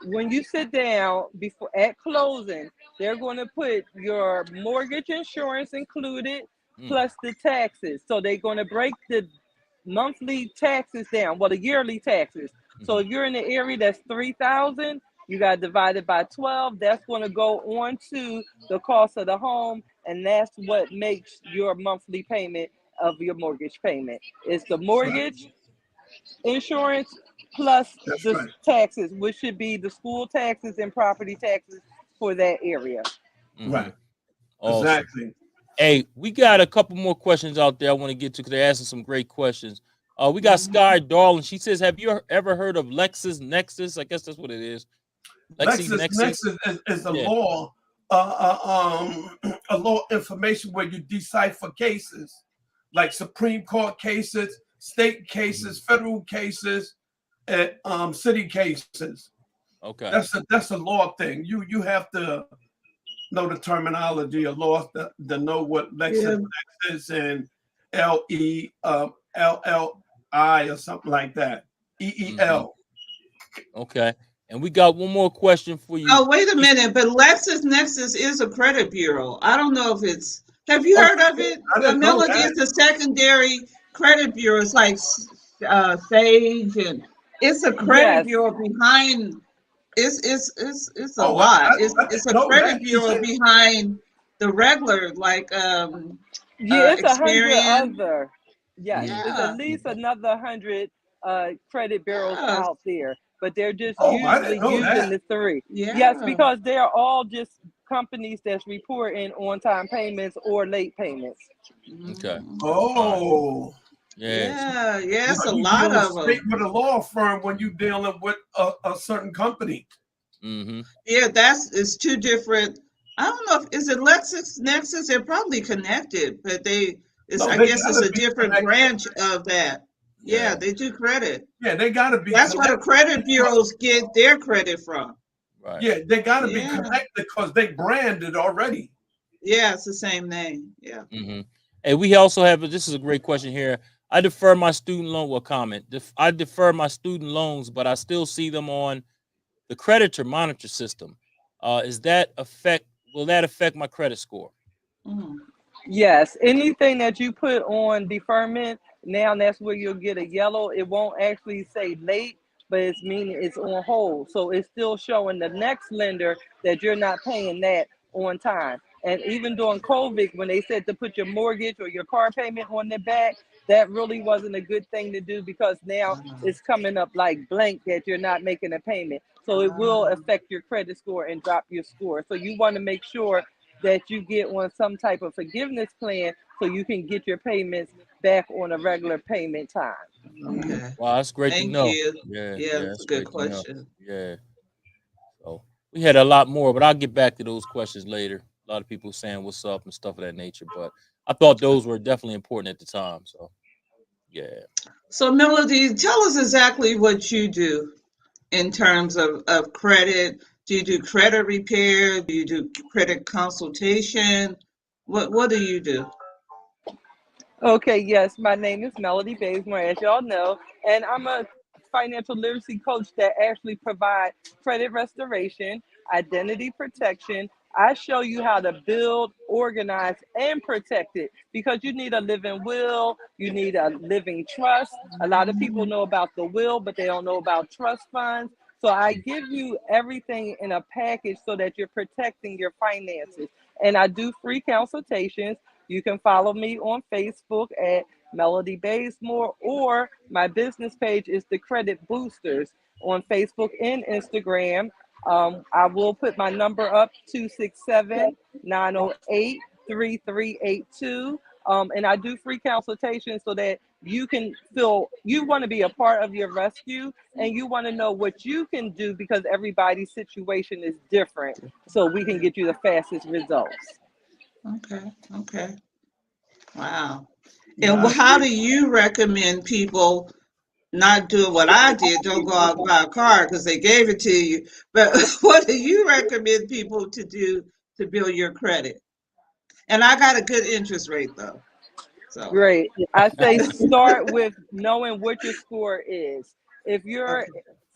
when you sit down before at closing, they're going to put your mortgage insurance included Mm, plus the taxes. So they're going to break the monthly taxes down, well, the yearly taxes. So mhm, if you're in the area that's 3,000, you got divided by 12. That's going to go on to the cost of the home, and that's what makes your monthly payment of your mortgage payment. It's the Right. mortgage insurance plus That's the right. taxes, which should be the school taxes and property taxes for that area. mhm. Right. Awesome. Exactly. Hey, we got a couple more questions out there I want to get to because they're asking some great questions. We got Mhm. Sky Darling. She says, "Have you ever heard of LexisNexis? I guess that's what it is. LexisNexis. LexisNexis is Yeah. a law information where you decipher cases like Supreme Court cases, state Mhm. cases, federal cases, and city cases. Okay. That's a law thing. You have to know the terminology of law to know what Yeah. LexisNexis and LLI or something like that. Mhm. EEL. Okay. And we got one more question for you. Oh, wait a minute. But LexisNexis is a credit bureau. I don't know if it's. Have you Oh, heard of it? I didn't know Melody that. is a secondary credit bureau. It's like Sage, and it's a credit Yes, bureau behind. It's a Oh, lot. I It's didn't a know that. credit bureau behind the regular, like Yeah, it's 100 experience. other. Yes, Mm-hmm. it's at Yeah. least another 100 credit bureaus Yes. out there, but they're just Oh, I didn't usually know using that. the three. Yes, Yeah. because they are all just companies that's reporting on-time payments or late payments. Okay. Mhm. All right. Oh, Yeah. Yeah. you Yes, know, a you lot dealing of straight them. with a law firm when you dealing with a certain company. Mm-hmm. Yeah, it's two different. I don't know if is it Lexus Nexus. They're probably connected, but it's No, I they guess it's gotta a be different connected. branch of that. Yeah. Yeah, they do credit. Yeah, they gotta be That's where the connected. credit bureaus get their credit from. Right. Yeah, they gotta be Yeah. connected because they branded already. Yeah, it's the same name. Yeah. Mm-hmm. And we also have this is a great question here. I defer my student loan. Well, comment. I defer my student loans, but I still see them on the creditor monitor system. Is that affect? Will that affect my credit score? Mhm. Yes, anything that you put on deferment, now that's where you'll get a yellow. It won't actually say late, but it's meaning it's on hold. So it's still showing the next lender that you're not paying that on time. And even during COVID, when they said to put your mortgage or your car payment on the back, that really wasn't a good thing to do because now Ah, it's coming up like blank that you're not making a payment. So it will ah, affect your credit score and drop your score. So you want to make sure that you get on some type of forgiveness plan so you can get your payments back on a regular payment time. okay. Wow, that's great to Thank know. you. Yeah, Yeah, yeah, that's a that's good great to know. question. Yeah. So we had a lot more, but I'll get back to those questions later. A lot of people saying what's up and stuff of that nature, but I thought those were definitely important at the time. So yeah. So, Melody, tell us exactly what you do in terms of credit. Do you do credit repair? Do you do credit consultation? What do you do? Okay, yes, my name is Melody Baysmore, as y'all know, and I'm a financial literacy coach that actually provides credit restoration, identity protection. I show you how to build, organize, and protect it because you need a living will, you need a living trust. A lot of people know about the will, but they don't know about trust funds. So I give you everything in a package so that you're protecting your finances. And I do free consultations. You can follow me on Facebook at Melody Baysmore, or my business page is the Credit Boosters on Facebook and Instagram. I will put my number up 267-908-3382. And I do free consultations so that you can feel you want to be a part of your rescue and you want to know what you can do because everybody's situation is different. So we can get you the fastest results. Okay, okay. Wow. And Yeah, how do you recommend people not doing what I did? Don't go out and buy a car because they gave it to you. But what do you recommend people to do to build your credit? And I got a good interest rate though. So, Great. I say start with knowing what your score is. If you're okay.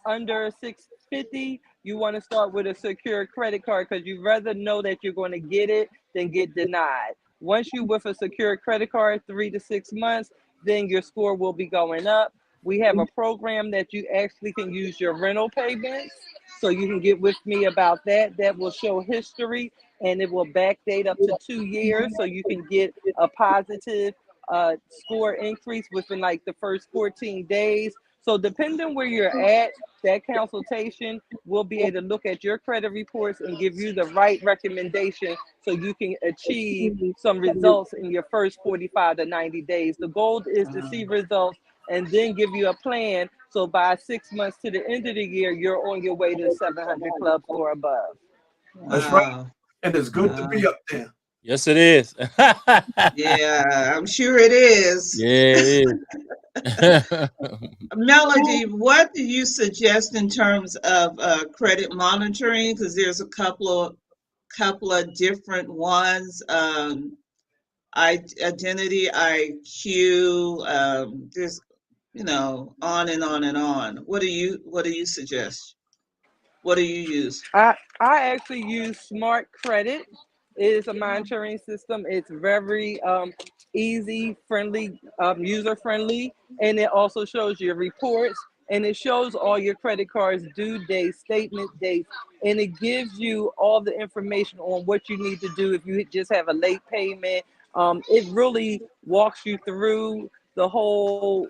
under 650, you want to start with a secure credit card because you rather know that you're going to get it than get denied. Once you with a secure credit card, 3 to 6 months, then your score will be going up. We have a program that you actually can use your rental payments. So you can get with me about that. That will show history and it will backdate up to 2 years. So you can get a positive score increase within like the first 14 days. So depending where you're at, that consultation will be able to look at your credit reports and give you the right recommendation so you can achieve some results in your first 45 to 90 days. The goal is to see results and then give you a plan. So by 6 months to the end of the year, you're on your way to 700 clubs or above. that's right. Wow. And it's good to Wow. be up there. Yes, it is. Yeah, Yeah, I'm sure it is. it is. Melody, what do you suggest in terms of credit monitoring? Because there's a couple of different ones. Identity, IQ. There's on and on and on. What do you suggest? What do you use? I actually use Smart Credit. It is a monitoring system. It's very easy, friendly, user friendly, and it also shows your reports and it shows all your credit cards due dates, statement dates, and it gives you all the information on what you need to do if you just have a late payment, It really walks you through the whole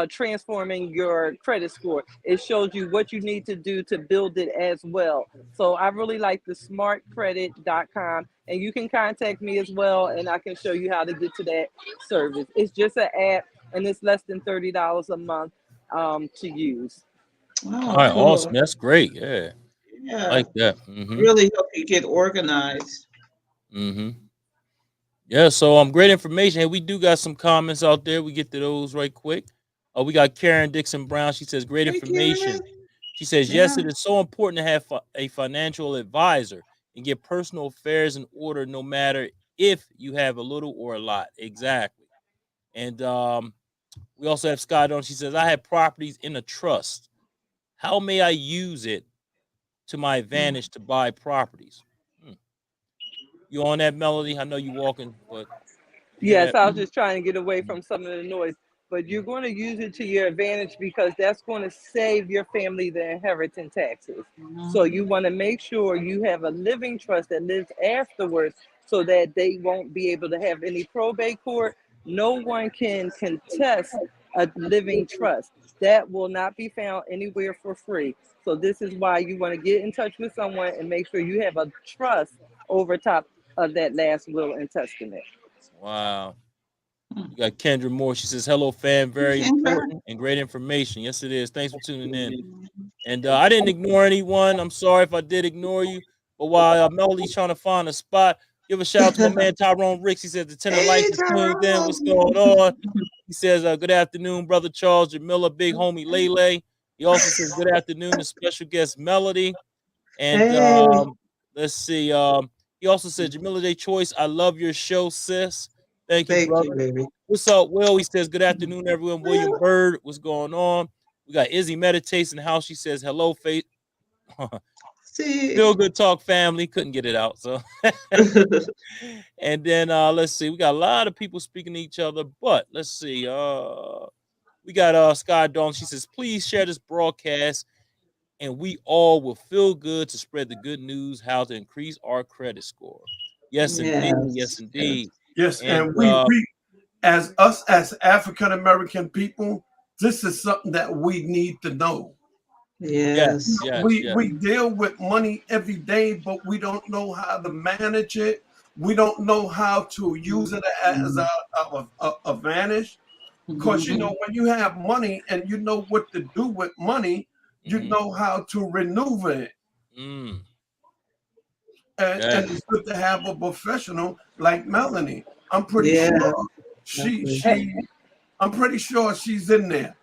transforming your credit score. It shows you what you need to do to build it as well. So I really like the smartcredit.com, and you can contact me as well, and I can show you how to get to that service. It's just an app, and it's less than $30 a month to use. All Oh, right, awesome. cool. That's great. Yeah, Yeah. like that. Mm-hmm. Really help you get organized. Mm-hmm. Yeah, so great information. Hey, we do got some comments out there. We get to those right quick. We got Karen Dixon Brown. She says great Hey, Karen. information. She says yes, Yeah. it is so important to have a financial advisor and get personal affairs in order, no matter if you have a little or a lot. Exactly. And we also have Scott on. She says I have properties in a trust. How may I use it to my advantage to buy properties? Hmm. You on that, Melody? I know you walking, but you hear Yes, that? I was just trying to get away Mhm. from some of the noise. But you're going to use it to your advantage because that's going to save your family the inheritance taxes. So Mhm. you want to make sure you have a living trust that lives afterwards so that they won't be able to have any probate court. No one can contest a living trust. That will not be found anywhere for free. So this is why you want to get in touch with someone and make sure you have a trust over top of that last will and testament. Wow. We got Kendra Moore. She says, hello, fam. Very Kendra. important and great information. Yes, it is. Thanks for tuning in. And I didn't ignore anyone. I'm sorry if I did ignore you. But while Melody's trying to find a spot, give a shout out to my man Tyrone Ricks. He says the tenant life Hey, is tuned in. What's going Tyrone. on? He says, good afternoon, brother Charles, Jamila, big homie Lele. He also says, good afternoon to special guest Melody. And Hey. let's see. He also said, Jamila Day Choice, I love your show, sis. Thank you, Thank you, brother. baby. What's up, Will? He says, good afternoon, everyone. William Well, Bird, what's going on? We got Izzy Meditates in the house. She says, hello, Faith. see. Still good talk, family. Couldn't get it out. So, and then let's see. We got a lot of people speaking to each other, but let's see. We got Sky Dawn. She says, please share this broadcast and we all will feel good to spread the good news how to increase our credit score. Yes, indeed. Yes, Yes. Yes. indeed. Yes, And and we as us as African American people, this is something that we need to know. yes, Yes. yes, we yes. we deal with money every day, but we don't know how to manage it. We don't know how to use it as a advantage. Because you Mhm. know, when you have money and you know what to do with money, you Mm-hmm. know how to maneuver it. Mm, And yes. it's good to have a professional like Melanie. I'm pretty Yeah. sure she Exactly. she I'm pretty sure she's in there.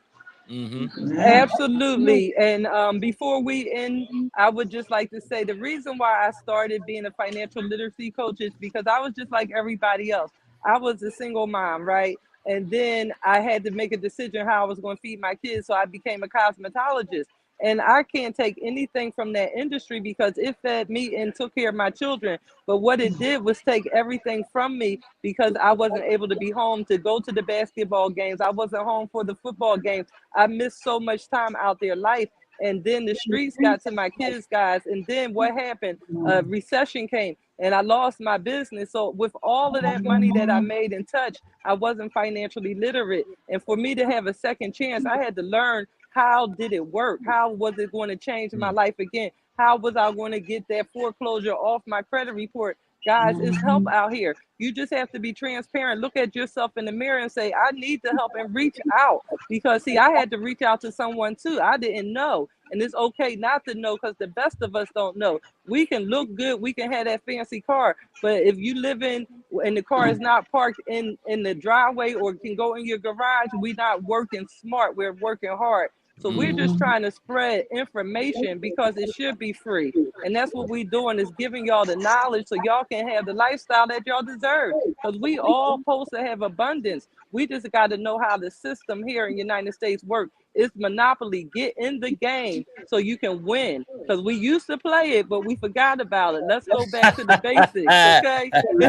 Mm-hmm. Yeah. Absolutely. And before we end, I would just like to say the reason why I started being a financial literacy coach is because I was just like everybody else. I was a single mom, right? And then I had to make a decision how I was going to feed my kids. So I became a cosmetologist. And I can't take anything from that industry because it fed me and took care of my children. But what it did was take everything from me because I wasn't able to be home to go to the basketball games. I wasn't home for the football games. I missed so much time out there life. And then the streets got to my kids, guys. And then what happened? Recession came and I lost my business. So with all of that money that I made and touched, I wasn't financially literate. And for me to have a second chance, I had to learn how did it work? How was it going to change my Mm, life again? How was I going to get that foreclosure off my credit report? Guys, it's help Mhm. out here. You just have to be transparent. Look at yourself in the mirror and say, I need the help and reach out. Because see, I had to reach out to someone too. I didn't know. And it's okay not to know because the best of us don't know. We can look good, we can have that fancy car, but if you live in and the car is not parked in the driveway or can go in your garage, we're not working smart, we're working hard. So we're mm-hmm. just Mhm. trying to spread information because it should be free. And that's what we're doing is giving y'all the knowledge so y'all can have the lifestyle that y'all deserve. Because we all supposed to have abundance. We just got to know how the system here in the United States works. It's monopoly. Get in the game so you can win. Because we used to play it, but we forgot about it. Let's go back to the basics, okay? So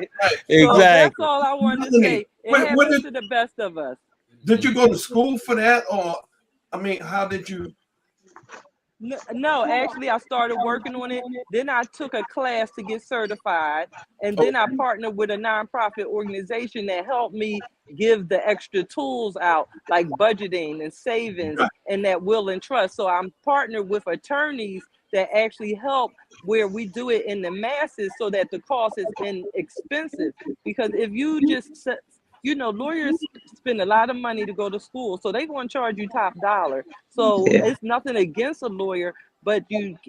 that's Exactly. all I wanted to Melanie, say. It where happens to the best of us. did you Mm-hmm. go to school for that, or I mean, how did you? No, actually, I started working on it. Then I took a class to get certified. And then I Okay. partnered with a nonprofit organization that helped me give the extra tools out, like budgeting and savings Right. and that will and trust. So I'm partnered with attorneys that actually help where we do it in the masses so that the cost is inexpensive. Because if you just, lawyers spend a lot of money to go to school, so they're going to charge you top dollar. So Yeah. it's nothing against a lawyer, but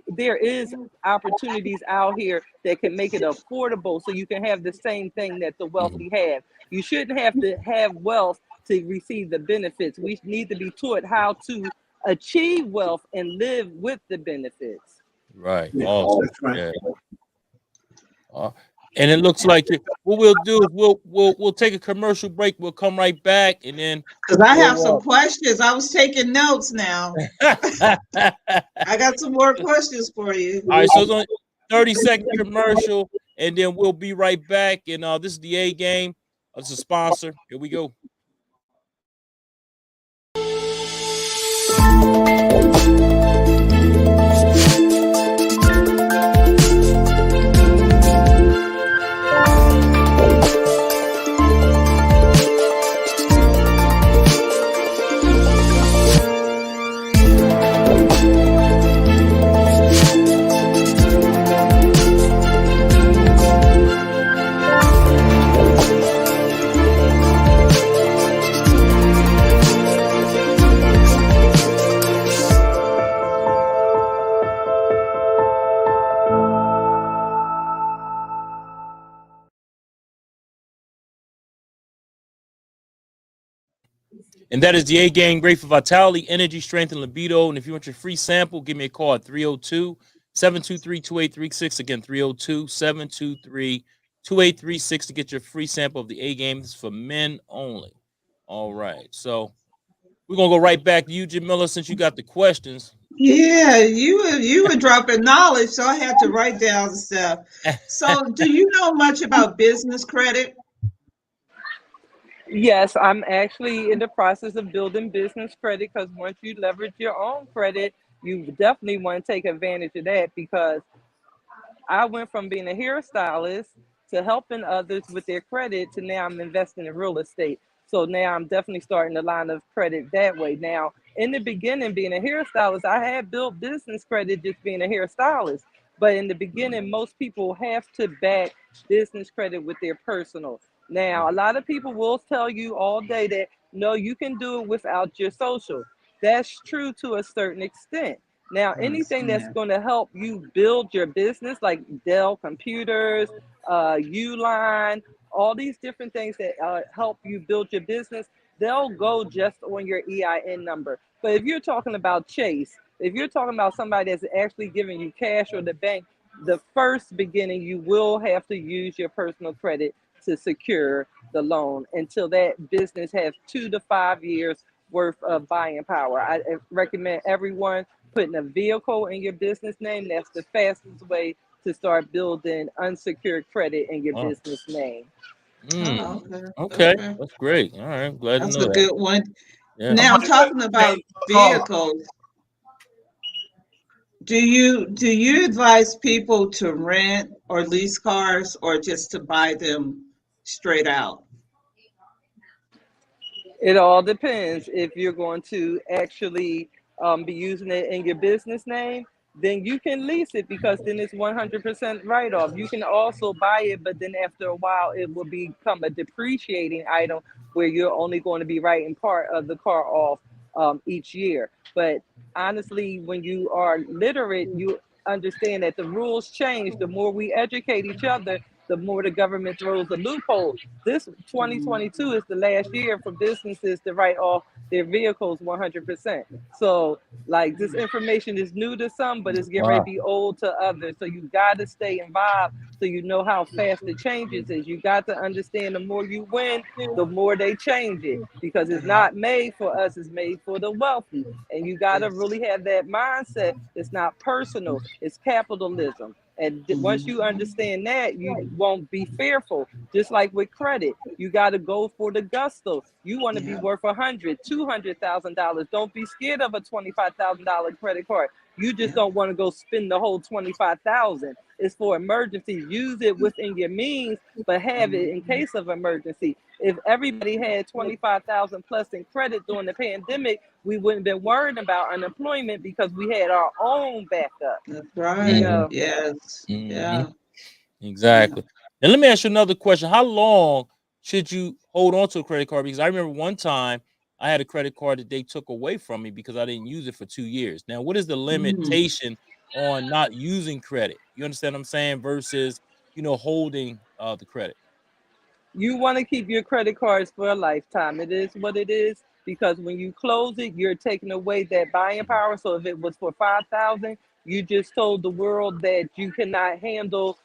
there is opportunities out here that can make it affordable so you can have the same thing that the Mhm. wealthy have. You shouldn't have to have wealth to receive the benefits. We need to be taught how to achieve wealth and live with the benefits. Right. Yeah, Awesome. that's right. Yeah. Uh, and it looks like what we'll do is we'll take a commercial break. We'll come right back, and then Because I have some we'll. questions. I was taking notes now. All I got some more questions for you. right. So it's only 30-second commercial, and then we'll be right back. And this is the A game. It's a sponsor. Here we go. And that is the A game, great for vitality, energy, strength, and libido. And if you want your free sample, give me a call at 302-723-2836. Again, 302-723-2836 to get your free sample of the A game. This is for men only. All right. So we're going to go right back to you, Jamila, since you got the questions. Yeah, you were dropping knowledge, so I had to write down stuff. So, do you know much about business credit? Yes, I'm actually in the process of building business credit because once you leverage your own credit, you definitely want to take advantage of that because I went from being a hairstylist to helping others with their credit to now I'm investing in real estate. So now I'm definitely starting the line of credit that way. Now, in the beginning, being a hairstylist, I had built business credit just being a hairstylist. But in the beginning, most people have to back business credit with their personal. Now, a lot of people will tell you all day that no, you can do it without your social. That's true to a certain extent. Now, Yes, anything that's ma'am. going to help you build your business, like Dell Computers, Uline, all these different things that help you build your business, they'll go just on your EIN number. But if you're talking about Chase, if you're talking about somebody that's actually giving you cash or the bank, the first beginning, you will have to use your personal credit to secure the loan until that business has 2 to 5 years worth of buying power. I recommend everyone putting a vehicle in your business name. That's the fastest way to start building unsecured credit in your Oh, business name. Oh, mm, okay, okay. okay. That's great. All right. Glad to That's know a that. good one. Yeah. I'm Now, about to tell talking you, about call. vehicles, do you advise people to rent or lease cars or just to buy them straight out? It all depends. If you're going to actually be using it in your business name, then you can lease it because then it's 100% write off. You can also buy it, but then after a while, it will become a depreciating item where you're only going to be writing part of the car off each year. But honestly, when you are literate, you understand that the rules change. The more we educate each other, the more the government throws a loophole. This Mm, 2022 is the last year for businesses to write off their vehicles 100%. So, like, this information is new to some, but it's getting ready to Wow. be old to others. So, you got to stay involved so you know how fast the changes is. You got to understand the more you win, the more they change it because it's yeah, not made for us, it's made for the wealthy. And you got to yes. really have that mindset. It's not personal, it's capitalism. And once you Mhm. understand that, you won't be fearful. Just like with credit, you got to go for the gusto. You want to be Yeah. worth $100,000, $200,000. Don't be scared of a $25,000 credit card. You just Yeah. don't want to go spend the whole 25,000. It's for emergency. Use it within your means, but have it in case of emergency. If everybody had 25,000 plus in credit during the pandemic, we wouldn't have been worried about unemployment because we had our own backup. That's You right. Mhm. know, Yes. Mhm. Yeah. Yeah. Exactly. And let me ask you another question. How long should you hold on to a credit card? Because I remember one time I had a credit card that they took away from me because I didn't use it for 2 years. Now, what is the Mm. limitation on not using credit? You understand what I'm saying? Versus, holding the credit. you want to keep your credit cards for a lifetime. It is what it is because when you close it, you're taking away that buying Mhm. power. So if it was for 5,000, you just told the world that you cannot handle,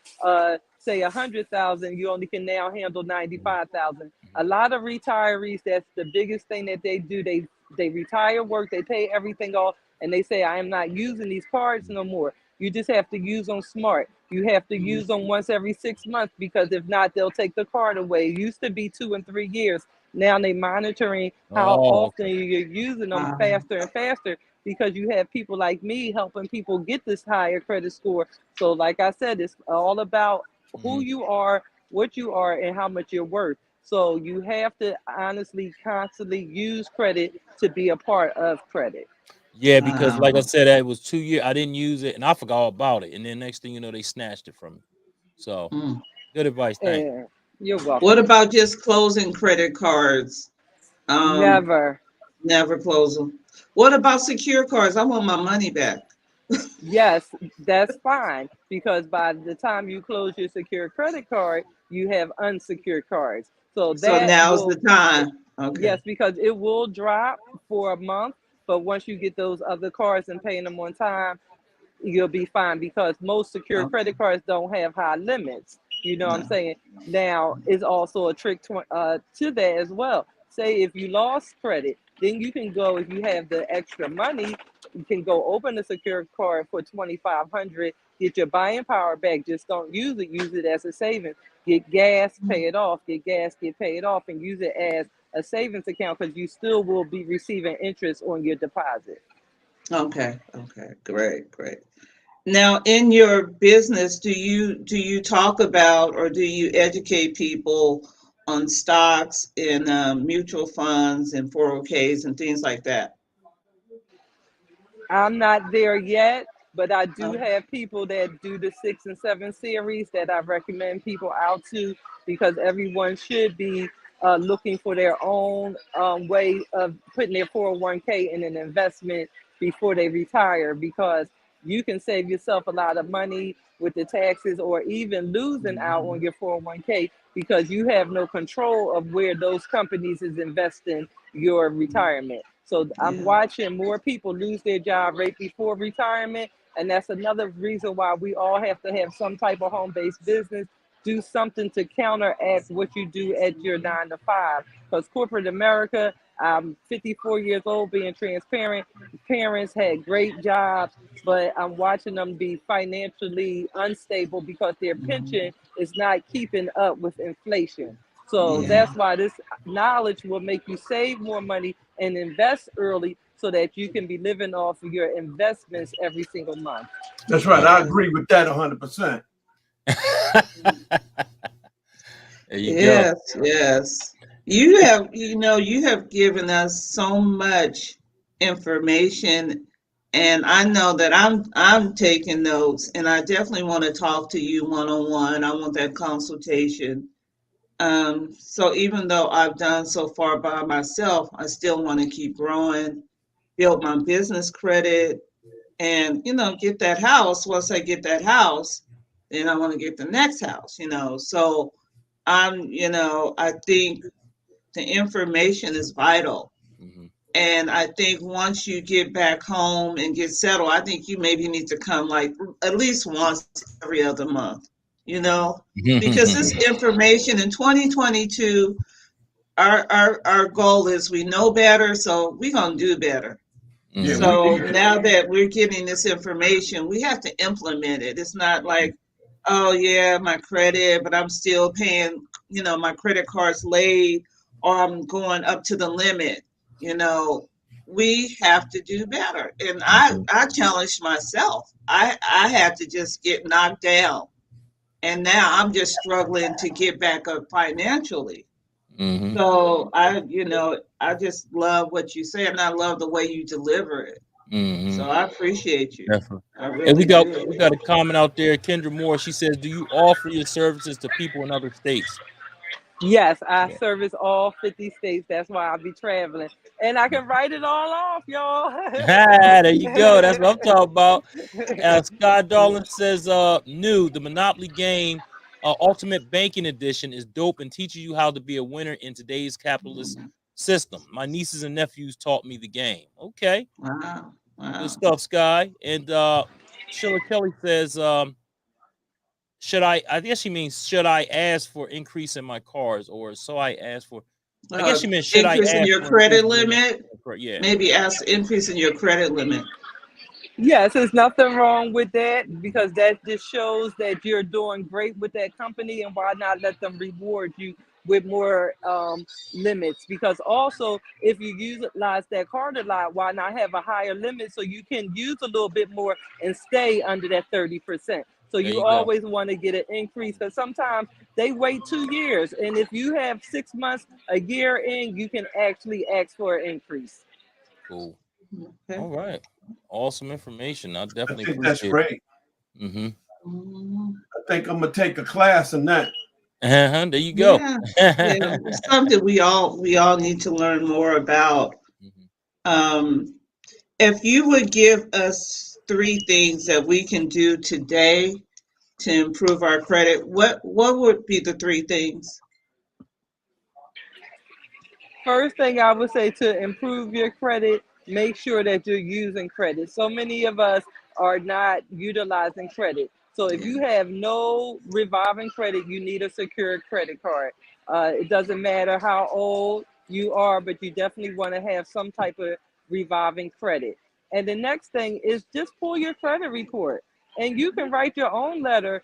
say 100,000. You only can now handle Mhm. 95,000. Mhm. A lot of retirees, that's the biggest thing that they do. They retire, work, they pay everything off, and they say, I am not using these cards Mhm. no more. You just have to use them smart. You have to Mm. use them once every 6 months because if not, they'll take the card away. It used to be 2 and 3 years. Now they monitoring how Oh, often okay. you're using them Wow. faster and faster because you have people like me helping people get this higher credit score. So like I said, it's all about who Mhm. you are, what you are, and how much you're worth. So you have to honestly constantly use credit to be a part of credit. Yeah, because like I Wow. said, it was 2 years. I didn't use it, and I forgot all about it. And then next thing you know, they snatched it from me. So Mm. good advice. Thank And you're What welcome. about just closing credit cards? Um, Never. Never close them. What about secure cards? I want my money back. Yes, that's fine because by the time you close your secure credit card, you have unsecured cards. So So that now's the will, time. Okay. yes, because it will drop for a month, but once you get those other cards and paying them on time, you'll be fine because most secure Okay. credit cards don't have high limits. You know what I'm No. saying? Now, is also a trick to that as well. Say if you lost credit, then you can go, if you have the extra money, you can go open a secure card for 2,500, get your buying power back. Just don't use it as a savings. Get gas, pay it off, get gas, get paid off, and use it as a savings account because you still will be receiving interest on your deposit. Okay. Okay. Great. Great. Now, in your business, do you talk about or do you educate people on stocks and mutual funds and 401ks and things like that? I'm not there yet, but I do No. have people that do the 6 and 7 series that I recommend people out to because everyone should be looking for their own way of putting their 401k in an investment before they retire because you can save yourself a lot of money with the taxes or even losing out on Mhm. your 401k because you have no control of where those companies is investing your retirement. So I'm Yeah. watching more people lose their job right before retirement. And that's another reason why we all have to have some type of home based business. Do something to counteract what you do at your 9 to 5. Because corporate America, I'm 54 years old, being transparent. Parents had great jobs, but I'm watching them be financially unstable because their Mhm. pension is not keeping up with inflation. So Yeah. that's why this knowledge will make you save more money and invest early so that you can be living off of your investments every single month. That's right. I Yeah. agree with that 100%. There you go. Yes. Yes. You have given us so much information, and I know that I'm taking notes, and I definitely want to talk to you one on one. I want that consultation. So even though I've done so far by myself, I still want to keep growing, build my business credit, and get that house. Once I get that house, then I want to get the next house. So I think the information is vital. Mhm. And I think once you get back home and get settled, I think you maybe need to come like at least once every other month, you know, because this information in 2022, our goal is we know better, so we're going to do better. Yeah, Mhm. we So need to. now that we're getting this information, we have to implement it. It's not like, oh yeah, my credit, but I'm still paying, my credit card's late or I'm going up to the limit, you know. we have to do better. And I challenged myself. I had to just get knocked down. And now I'm just struggling to get back up financially. Mm-hmm. So I just love what you say, and I love the way you deliver it. Mm-hmm. So I appreciate you. Definitely. I And really do. we got a comment out there. Kendra Moore, she says, "Do you offer your services to people in other states?" Yes, I Yeah. service all 50 states. That's why I'll be traveling. And I can write it all off, y'all. There you go. That's what I'm talking about. Sky Darling says, new, the Monopoly game, Ultimate Banking Edition is dope and teaches you how to be a winner in today's capitalist system. My nieces and nephews taught me the game. Okay. Wow. Good Wow. stuff, Sky. And Sheila Kelly says, I guess she means, should I ask for increase in my cars? Or so I ask for, I guess Uh, she meant, should I Increasing ask your for increase credit in limit? limit. Yeah. Maybe ask increasing your credit limit. Yes, there's nothing wrong with that because that just shows that you're doing great with that company, and why not let them reward you with more limits? Because also, if you utilize that card a lot, why not have a higher limit so you can use a little bit more and stay under that 30%? So There you you go. always want to get an increase because sometimes they wait 2 years, and if you have 6 months, a year in, you can actually ask for an increase. Cool. Okay. All right. Awesome information. I I definitely think that's appreciate great. it. Mm-hmm. Mhm. I think I'm gonna take a class in that. Uh-huh. There you go. Yeah. Yeah. It's something we all need to learn more about. Mhm. Um, if you would give us three things that we can do today to improve our credit, what would be the three things? First thing I would say to improve your credit, make sure that you're using credit. So many of us are not utilizing credit. So if Yeah. you have no revolving credit, you need a secure credit card. It doesn't matter how old you are, but you definitely want to have some type of revolving credit. And the next thing is just pull your credit report. And you can write your own letter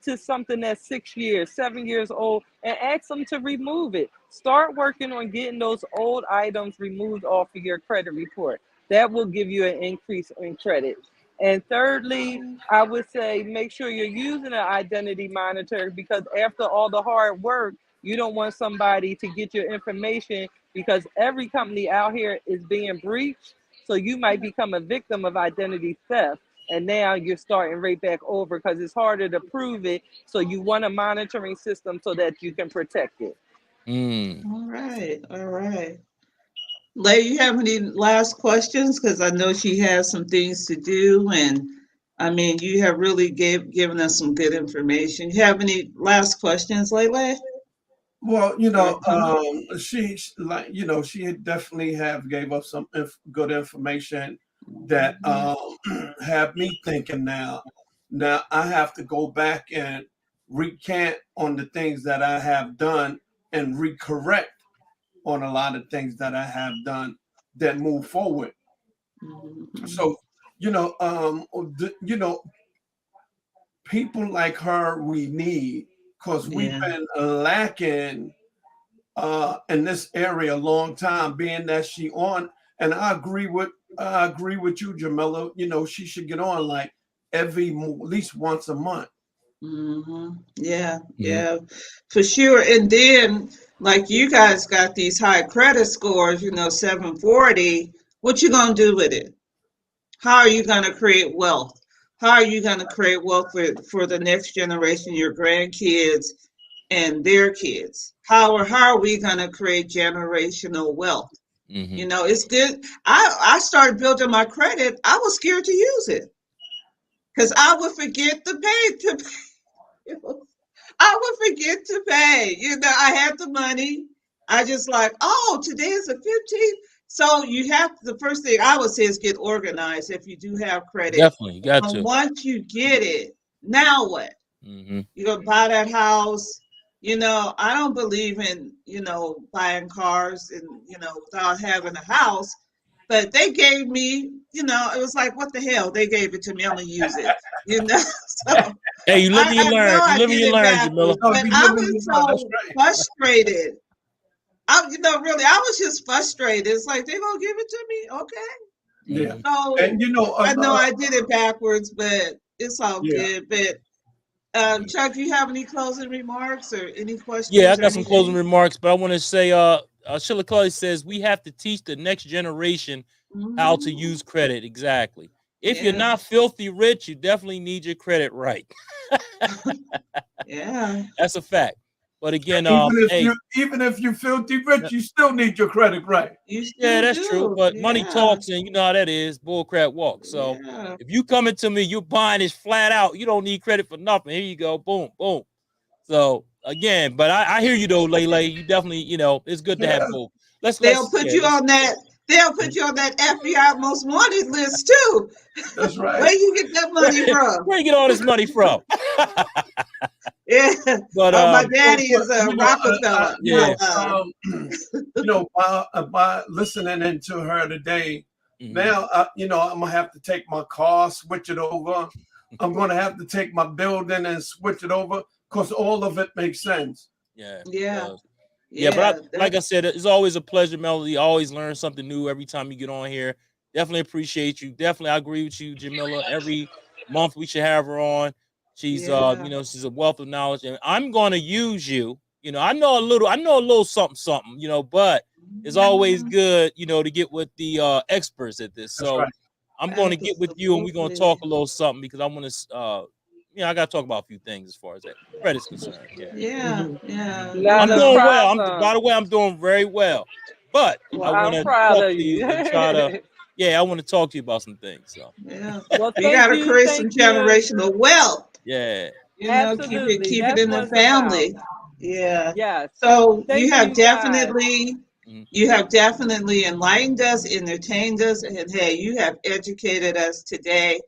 to something that's 6 years, 7 years old, and ask them to remove it. Start working on getting those old items removed off of your credit report. That will give you an increase in credit. And thirdly, I would say make sure you're using an identity monitor because after all the hard work, you don't want somebody to get your information because every company out here is being breached. So you might become a victim of identity theft. And now you're starting right back over because it's harder to prove it. So you want a monitoring system so that you can protect it. Mm. All right. All right. Lay, you have any last questions? Because I know she has some things to do, and I mean, you have really given us some good information. You have any last questions, Lele? Well, Or comment? like she had definitely have gave us some good information that have me thinking now. Now I have to go back and recant on the things that I have done and recorrect on a lot of things that I have done that move forward. Mhm. So, you know, um, you know, people like her we need because we've Yeah. been lacking in this area a long time, being that she on. And I agree with you, Jamila. She should get on like at least once a month. Yeah, Mhm. yeah, for sure. And then, like you guys got these high credit scores, 740. What you gonna do with it? How are you gonna create wealth? How are you gonna create wealth for the next generation, your grandkids and their kids? How are we gonna create generational wealth? Mhm. It's good. I started building my credit. I was scared to use it because I would forget to pay. I would forget to pay. I had the money. I just like, oh, today is the 15th. So the first thing I would say is get organized if you do have credit. Definitely. You got And to. once you get it, now what? Mhm. You're going to buy that house. I don't believe in, buying cars and, without having a house. But they gave me, it was like, what the hell? They gave it to me. I'm going to use it, So Hey, you live and you I know learn. You I live and did you it learn, backwards, Jamila. No, but you I live in was your mind. That's so right. frustrated Really, I was just frustrated. It's like they're gonna give it to me, okay? Yeah. So And you know, I know I did it backwards, but it's all yeah. good. But Chuck, you have any closing remarks or any Yeah, I questions or got some closing anything? remarks, but I want to say, Sheila Clay says we have to teach the next generation how to Mhm. use credit exactly. If you're Yeah, not filthy rich, you definitely need your credit right. yeah, That's a fact. But again, hey, Even if you filthy rich, you still need your credit right. you yeah, still that's true. do. But money Yeah, talks, and you know how that is. Bull crap walks. So yeah, if you coming to me, you're buying this flat out. You don't need credit for nothing. Here you go. Boom, boom. So again, but I hear you though, Lele. You definitely, it's good to have Yeah, both. Let's they'll let's put yeah, you let's on that. They'll put you on that FBI most wanted list too. that's Where right. you get that where, money from? where you get all this money from? Yeah. But Oh, my So, daddy is a Rockefeller. yeah. By listening into her today, Mhm. now, I'm gonna have to take my car, switch it over. I'm gonna have to take my building and switch it over because all of it makes sense. Yeah. Yeah, Yeah, but yeah, like I said, it's always a pleasure, Melody. I always learn something new every time you get on here. Definitely appreciate you. Definitely, I agree with you, Jamila. Every month we should have her on. She's, yeah. she's a wealth of knowledge, and I'm going to use you. I know a little something, something, but it's always Mhm. good, to get with the experts at this. That's So right. I'm going to get with you, and we're going to talk Absolutely. a little something because I want to, I got to talk about a few things as far as that credit's concerned. Yeah. Yeah, Mhm. yeah. I'm Not a doing well. By problem. the way, I'm doing very well. But Well, I want I'm to proud talk of to you you. and try to, yeah, I want to talk to you about some things. So, Yeah. Well, We thank gotta you. create some Thank you. generational wealth. yeah, Keep it Absolutely. keep it That's in the what it's about. family. Yeah. Yes. So Thank you guys. mhm. you have definitely enlightened us, entertained us, and hey, you have educated us today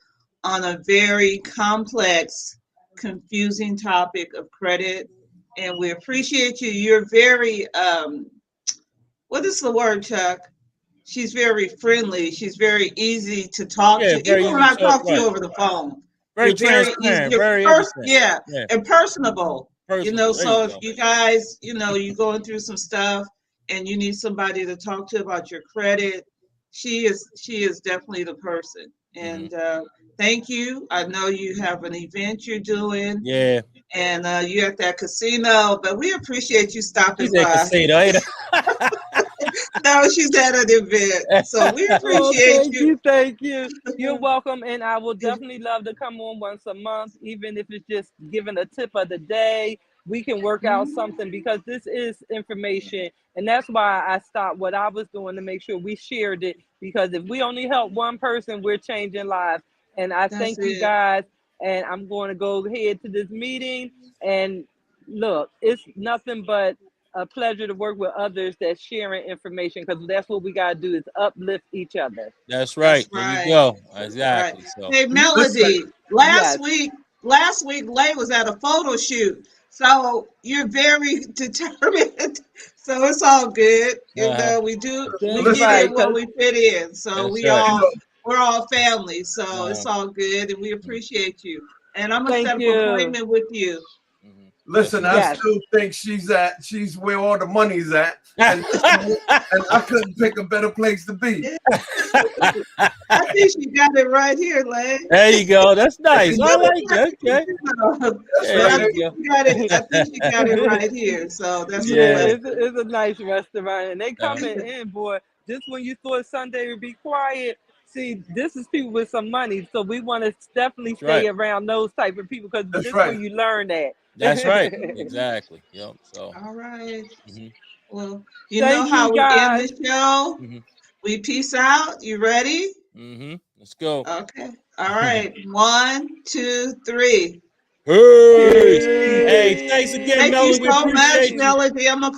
on a very complex, confusing topic of credit. And we appreciate you. You're very what is the word, Chuck? She's very friendly. She's very easy to talk Yeah, to. very Even when easy I to talk. talk to you Right, over the phone, very you're very easy. transparent, very everything. Yeah, Yeah, and personable. personable. There you So if go. you guys, you're going through some stuff and you need somebody to talk to about your credit, she is definitely the person. Hmm. And thank you. I know you have an event you're doing, Yeah, and you're at that casino, but we appreciate you stopping she's at by. casino. Ain't No, she's at an event, so we it? Oh, appreciate thank you. you, thank you. You're welcome, and I will definitely love to come on once a month, even if it's just giving a tip of the day. We can work out Mhm. something because this is information, and that's why I stopped what I was doing to make sure we shared it. Because if we only help one person, we're changing lives. And I That's thank you it. guys, and I'm going to go ahead to this meeting. And look, it's nothing but a pleasure to work with others that's sharing information because that's what we got to do is uplift each other. That's That's right. There you right. go. That's right. Exactly. So, Hey, Listen, Melody, Yes. last week, Lay was at a photo shoot. So you're very determined. So it's all good. uh-huh. We That's get listen, in right. where Because we fit in. So That's right. you know, we're all family. So Uh-huh. it's all good. And we Mhm. appreciate you. And I'm going to thank set up an you. appointment with you. Mhm. Yes, listen. I indeed. Yes. still think she's where all the money's at, and I couldn't pick a better place to be. Yeah, I think she got it right here, Lay. There you go. That's nice. I But like that. Okay. That's There I right. think you go. she got it. I think she got it right here. So that's a Yeah, Yeah. blessing. it's a nice restaurant, and they Uh, coming in, boy. Just when you thought Sunday would be quiet, see, this is people with some money, so we want to definitely that's right. stay around those type of people because That's this where right. you learn that. That's right. Exactly. Yep. So, All right. mhm, Well, you know Thank you, how we end guys. the show? mhm, We peace out. You ready? mhm. Let's go. Okay. All right. One, two, three. Peace. Peace. Hey, thanks again, Peace. Thank you Melody. We so much, appreciate you. Melody. I'm gonna